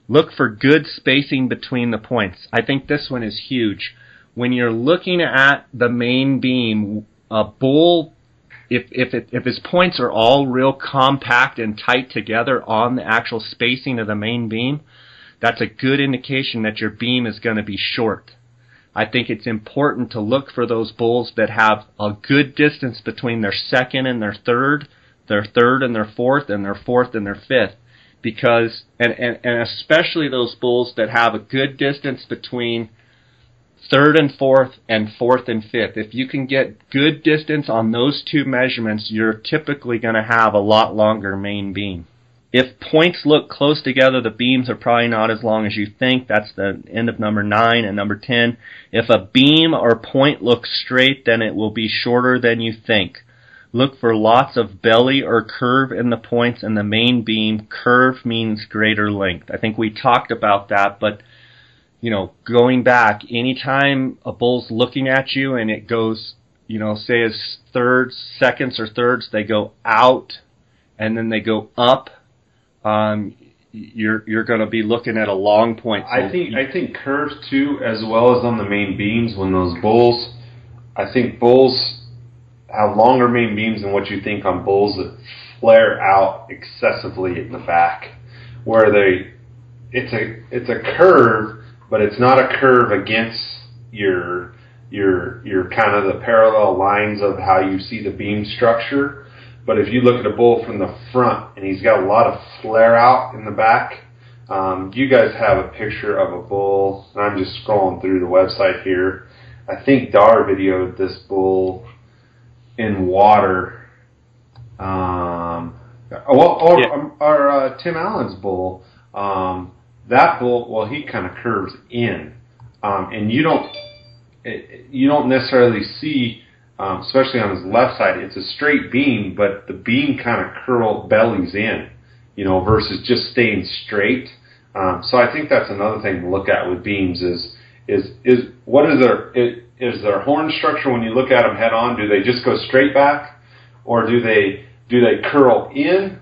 Look for good spacing between the points. I think this one is huge. When you're looking at the main beam, a bull, if his points are all real compact and tight together on the actual spacing of the main beam, that's a good indication that your beam is going to be short. I think it's important to look for those bulls that have a good distance between their second and their third and their fourth, and their fourth and their fifth, because and especially those bulls that have a good distance between third and fourth and fifth. If you can get good distance on those two measurements, you're typically going to have a lot longer main beam. If points look close together, the beams are probably not as long as you think. That's the end of number 9. And number 10, if a beam or point looks straight, then it will be shorter than you think. Look for lots of belly or curve in the points and the main beam. Curve means greater length. I think we talked about that, but going back, anytime a bull's looking at you and it goes, say as seconds or thirds, they go out and then they go up, you're going to be looking at a long point. So I think curves too, as well as on the main beams. When those bulls, I think bulls have longer main beams than what you think on bulls that flare out excessively in the back, where it's a curve, but it's not a curve against your kind of the parallel lines of how you see the beam structure. But if you look at a bull from the front and he's got a lot of flare out in the back, you guys have a picture of a bull, and I'm just scrolling through the website here. I think Dar videoed this bull in water. Tim Allen's bull. That bull, well, he kind of curves in, and you don't. you don't necessarily see, especially on his left side, it's a straight beam, but the beam kind of bellies in, versus just staying straight. So I think that's another thing to look at with beams is what is their horn structure when you look at them head on? Do they just go straight back, or do they curl in,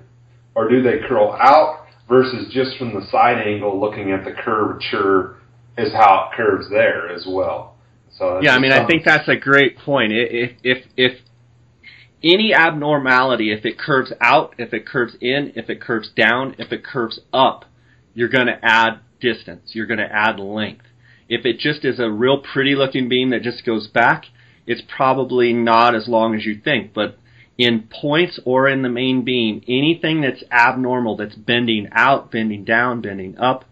or do they curl out? Versus just from the side angle, looking at the curvature is how it curves there as well. So yeah, I mean, I think that's a great point. If any abnormality, if it curves out, if it curves in, if it curves down, if it curves up, you're going to add distance. You're going to add length. If it just is a real pretty looking beam that just goes back, it's probably not as long as you think. But in points or in the main beam, anything that's abnormal, that's bending out, bending down, bending up,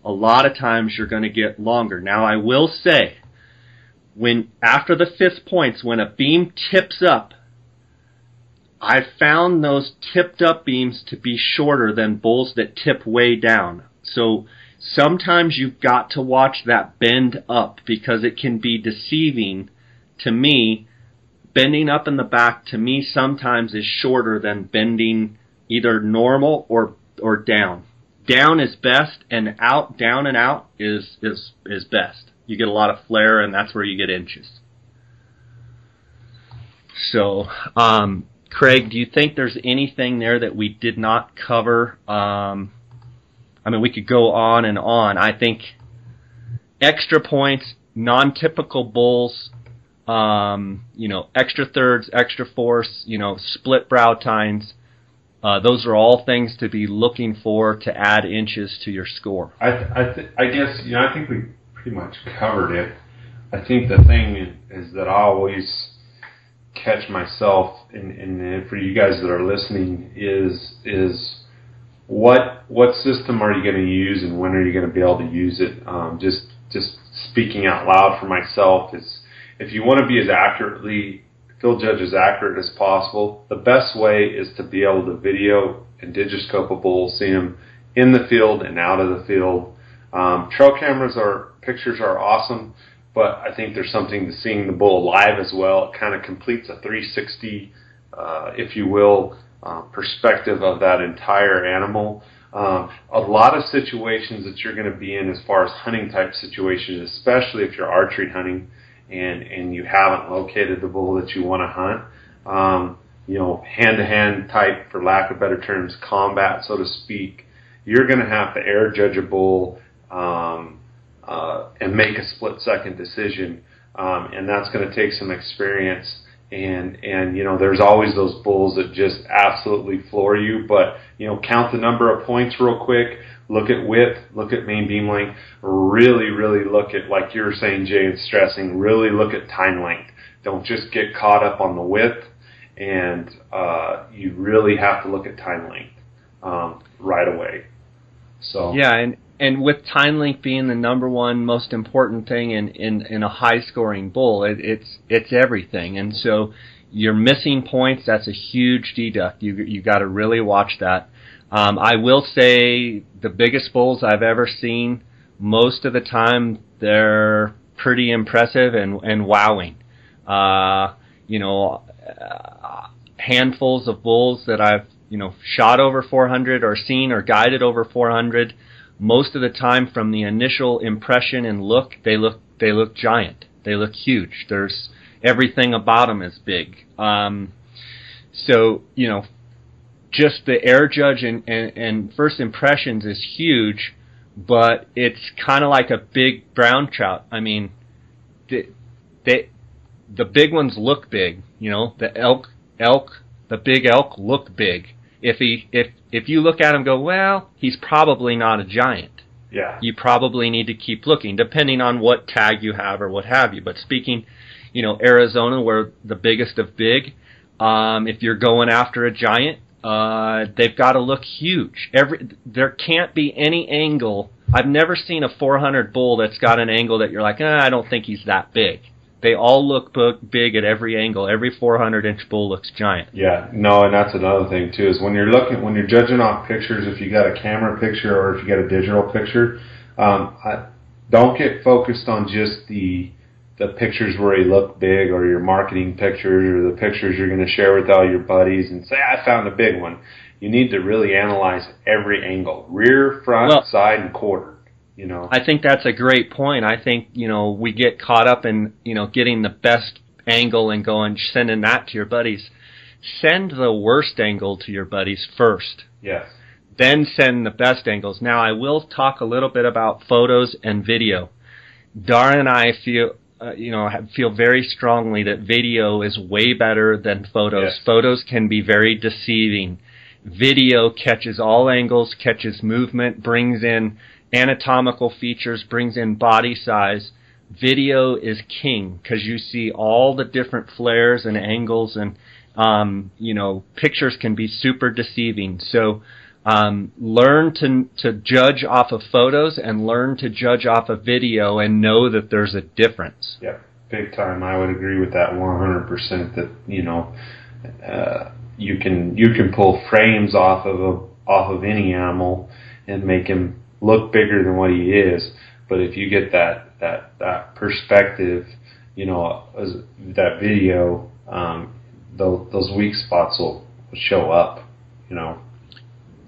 a lot of times you're going to get longer. Now, I will say, after the 5th points, when a beam tips up, I found those tipped up beams to be shorter than bulls that tip way down. So sometimes you've got to watch that bend up, because it can be deceiving. To me, bending up in the back, to me, sometimes is shorter than bending either normal or down. Down is best, and down and out is best. You get a lot of flare, and that's where you get inches. So, Craig, do you think there's anything there that we did not cover? I mean, we could go on and on. I think extra points, non-typical bulls, extra thirds, extra fourths, split brow tines. Those are all things to be looking for to add inches to your score. I guess, I think we pretty much covered it. I think the thing is that I always catch myself, and for you guys that are listening, is what system are you going to use, and when are you going to be able to use it? Just speaking out loud for myself is, if you want to be as field judge as accurate as possible, the best way is to be able to video and digiscope a bull, see him in the field and out of the field. Trail pictures are awesome, but I think there's something to seeing the bull live as well. It kind of completes a 360, if you will, perspective of that entire animal. A lot of situations that you're going to be in as far as hunting type situations, especially if you're archery hunting and you haven't located the bull that you want to hunt, hand-to-hand type, for lack of better terms, combat, so to speak, you're going to have to air judge a bull and make a split-second decision, and that's going to take some experience. And there's always those bulls that just absolutely floor you, but count the number of points real quick, look at width, look at main beam length, really look at, like you were saying, Jay, and stressing, really look at tine length. Don't just get caught up on the width, and you really have to look at tine length right away. So yeah, and with tine length being the number one most important thing in a high scoring bull, it's everything. And so you're missing points, that's a huge deduct. You got to really watch that. I will say the biggest bulls I've ever seen, most of the time they're pretty impressive and wowing. Handfuls of bulls that I've shot over 400 or seen or guided over 400. Most of the time, from the initial impression and look, they look giant. They look huge. There's everything about them is big. So just the air judge and first impressions is huge, but it's kind of like a big brown trout. I mean, the big ones look big. The big elk look big. If you look at him and go, well, he's probably not a giant. Yeah. You probably need to keep looking, depending on what tag you have or what have you. But speaking, Arizona, where the biggest of big, if you're going after a giant, they've got to look huge. There can't be any angle. I've never seen a 400 bull that's got an angle that you're like, I don't think he's that big. They all look big at every angle. Every 400-inch bull looks giant. Yeah, no, and that's another thing too, is when you're judging off pictures, if you got a camera picture or if you got a digital picture, don't get focused on just the the pictures where he looked big, or your marketing pictures, or the pictures you're going to share with all your buddies and say, I found a big one. You need to really analyze every angle, rear, front, side, and quarter. I think that's a great point. I think, we get caught up in, getting the best angle and sending that to your buddies. Send the worst angle to your buddies first. Yes. Then send the best angles. Now, I will talk a little bit about photos and video. Dara and I feel very strongly that video is way better than photos. Yes. Photos can be very deceiving. Video catches all angles, catches movement, brings in anatomical features, brings in body size. Video is king because you see all the different flares and angles, and pictures can be super deceiving. So learn to judge off of photos and learn to judge off of video, and know that there's a difference. Yeah, big time. I would agree with that 100%. That you can pull frames off of any animal and make him look bigger than what he is. But if you get that perspective, that video, those weak spots will show up.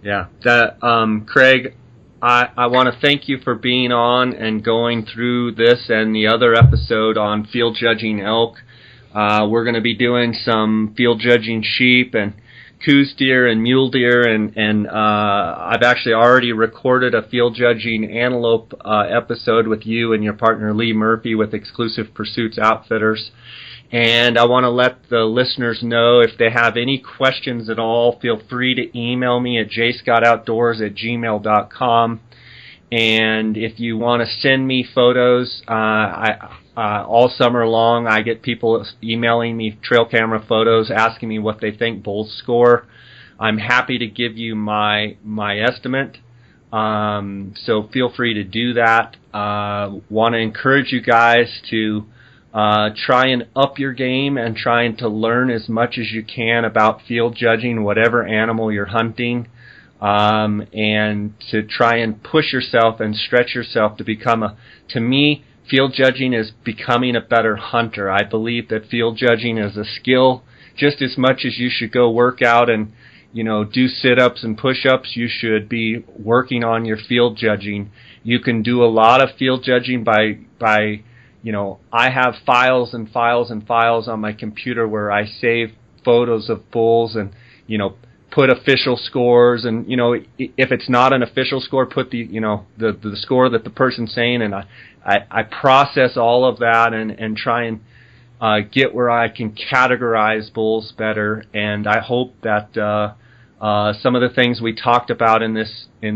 Yeah. Craig, I want to thank you for being on and going through this and the other episode on field judging elk. We're going to be doing some field judging sheep and coos deer and mule deer, and I've actually already recorded a field judging antelope episode with you and your partner Lee Murphy with Exclusive Pursuits Outfitters. And I want to let the listeners know, if they have any questions at all, feel free to email me at jscottoutdoors@gmail.com. And if you want to send me photos, all summer long I get people emailing me trail camera photos asking me what they think bulls score. I'm happy to give you my estimate. So feel free to do that. Want to encourage you guys to try and up your game and trying to learn as much as you can about field judging whatever animal you're hunting, and to try and push yourself and stretch yourself to become to me, field judging is becoming a better hunter. I believe that field judging is a skill just as much as you should go work out and do sit-ups and push-ups. You should be working on your field judging. You can do a lot of field judging by I have files and files and files on my computer where I save photos of bulls and, put official scores, and, if it's not an official score, put the score that the person's saying, and I process all of that and try and get where I can categorize bulls better. And I hope that some of the things we talked about in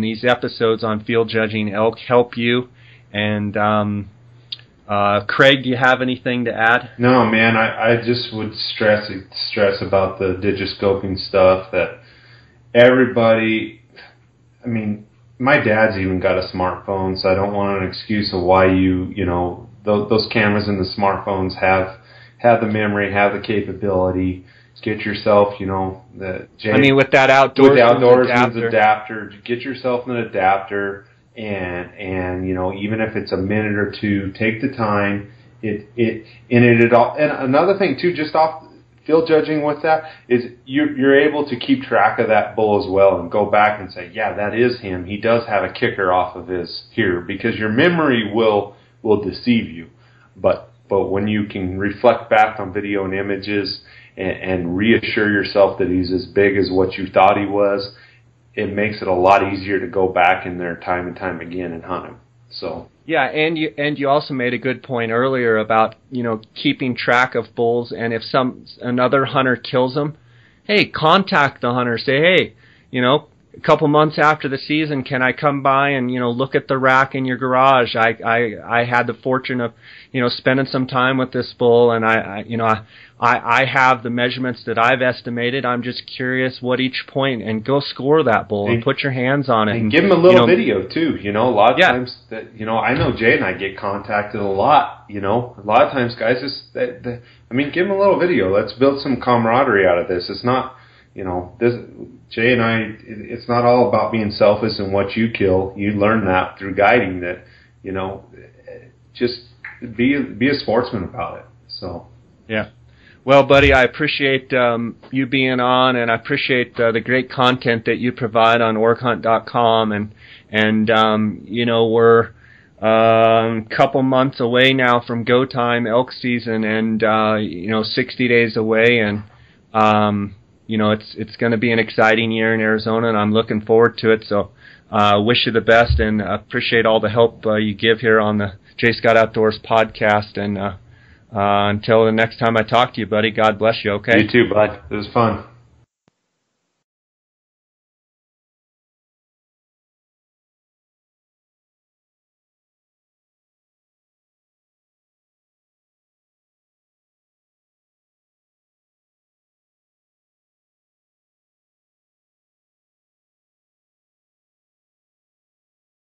these episodes on field judging elk help you. And Craig, do you have anything to add? No, man. I just would stress about the digiscoping stuff, that everybody. I mean, my dad's even got a smartphone, so I don't want an excuse of why those cameras in the smartphones have the memory, have the capability. Get yourself, with that outdoors adapter. Get yourself an adapter. And even if it's a minute or two, take the time. And another thing too, just off field judging with that, is you're able to keep track of that bull as well and go back and say, yeah, that is him. He does have a kicker off of his here, because your memory will deceive you. But when you can reflect back on video and images and reassure yourself that he's as big as what you thought he was, it makes it a lot easier to go back in there time and time again and hunt him. So yeah, and you also made a good point earlier about keeping track of bulls, and if another hunter kills them, hey, contact the hunter. Say, hey, a couple months after the season, can I come by and look at the rack in your garage? I had the fortune of spending some time with this bull, and I have the measurements that I've estimated. I'm just curious what each point, and go score that bull and put your hands on it. And give him a little video too. A lot of times that, I know Jay and I get contacted a lot. A lot of times guys give him a little video. Let's build some camaraderie out of this. It's not, Jay and I, it's not all about being selfish and what you kill. You learn that through guiding, that, just be a sportsman about it. So yeah. Well, buddy, I appreciate you being on, and I appreciate the great content that you provide on orkhunt.com, and you know, we're a couple months away now from go time elk season, and you know, 60 days away, and you know, it's going to be an exciting year in Arizona, and I'm looking forward to it. So wish you the best, and appreciate all the help you give here on the J. Scott Outdoors podcast, and until the next time I talk to you, buddy, God bless you, okay? You too, bud. It was fun.